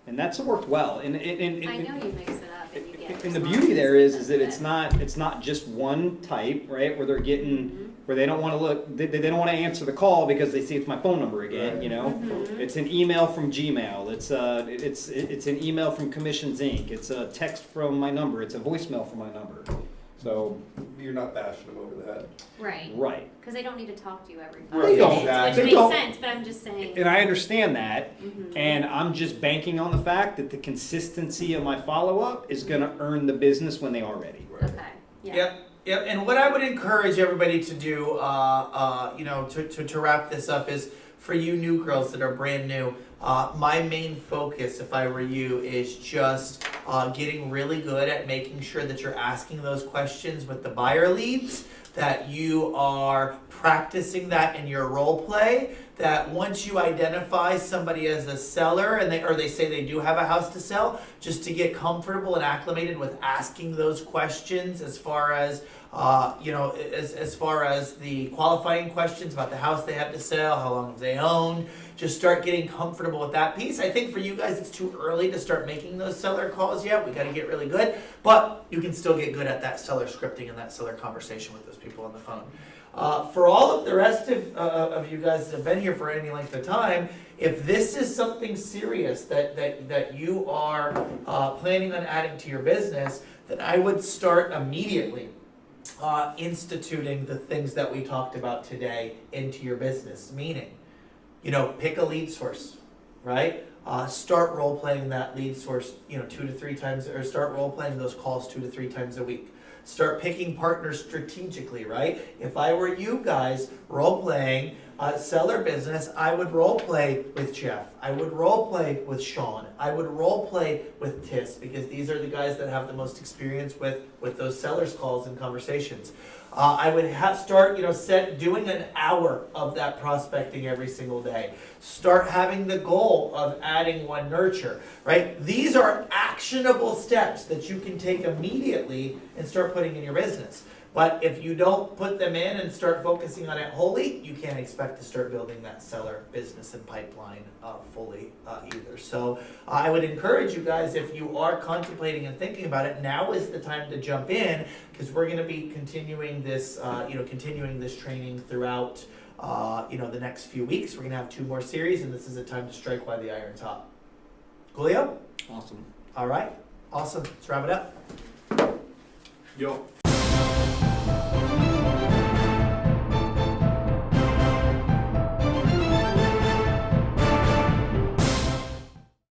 And that's worked well. And I know you mix it up and you get. and the beauty there is that it's not just one type, right? Where they're getting, where they don't want to look, they don't want to answer the call because they see it's my phone number again. It's an email from Gmail. It's an email from Commissions Inc. It's a text from my number. It's a voicemail from my number. So you're not bashing them over the head. Right. Because they don't need to talk to you every 5 They don't. minutes, They which makes don't. sense, but I'm just saying. and I understand that, and I'm just banking on the fact that the consistency of my follow-up is going to earn the business when they are ready. Okay, yeah. Yep. And what I would encourage everybody to do, to wrap this up is for you new girls that are brand new, my main focus, if I were you, is just getting really good at making sure that you're asking those questions with the buyer leads, that you are practicing that in your role play, that once you identify somebody as a seller and they say they do have a house to sell, just to get comfortable and acclimated with asking those questions as far as as far as the qualifying questions about the house they have to sell, how long have they owned, just start getting comfortable with that piece. I think for you guys it's too early to start making those seller calls yet. We got to get really good, but you can still get good at that seller scripting and that seller conversation with those people on the phone. For all of the rest of you guys that have been here for any length of time, if this is something serious that you are planning on adding to your business, then I would start immediately instituting the things that we talked about today into your business. Meaning, pick a lead source, right? Start role playing that lead source, 2 to 3 times, or start role playing those calls 2 to 3 times a week. Start picking partners strategically, right? If I were you guys role playing seller business, I would role play with Jeff. I would role play with Sean. I would role play with Tiss, because these are the guys that have the most experience with those sellers calls and conversations. I would start, doing an hour of that prospecting every single day. Start having the goal of adding one nurture, right? These are actionable steps that you can take immediately and start putting in your business. But if you don't put them in and start focusing on it wholly, you can't expect to start building that seller business and pipeline fully either. So I would encourage you guys, if you are contemplating and thinking about it, now is the time to jump in, because we're going to be continuing this, continuing this training throughout, the next few weeks. We're going to have 2 more series, and this is a time to strike while the iron's hot. Coolio? Awesome. All right. Awesome. Let's wrap it up. Yo.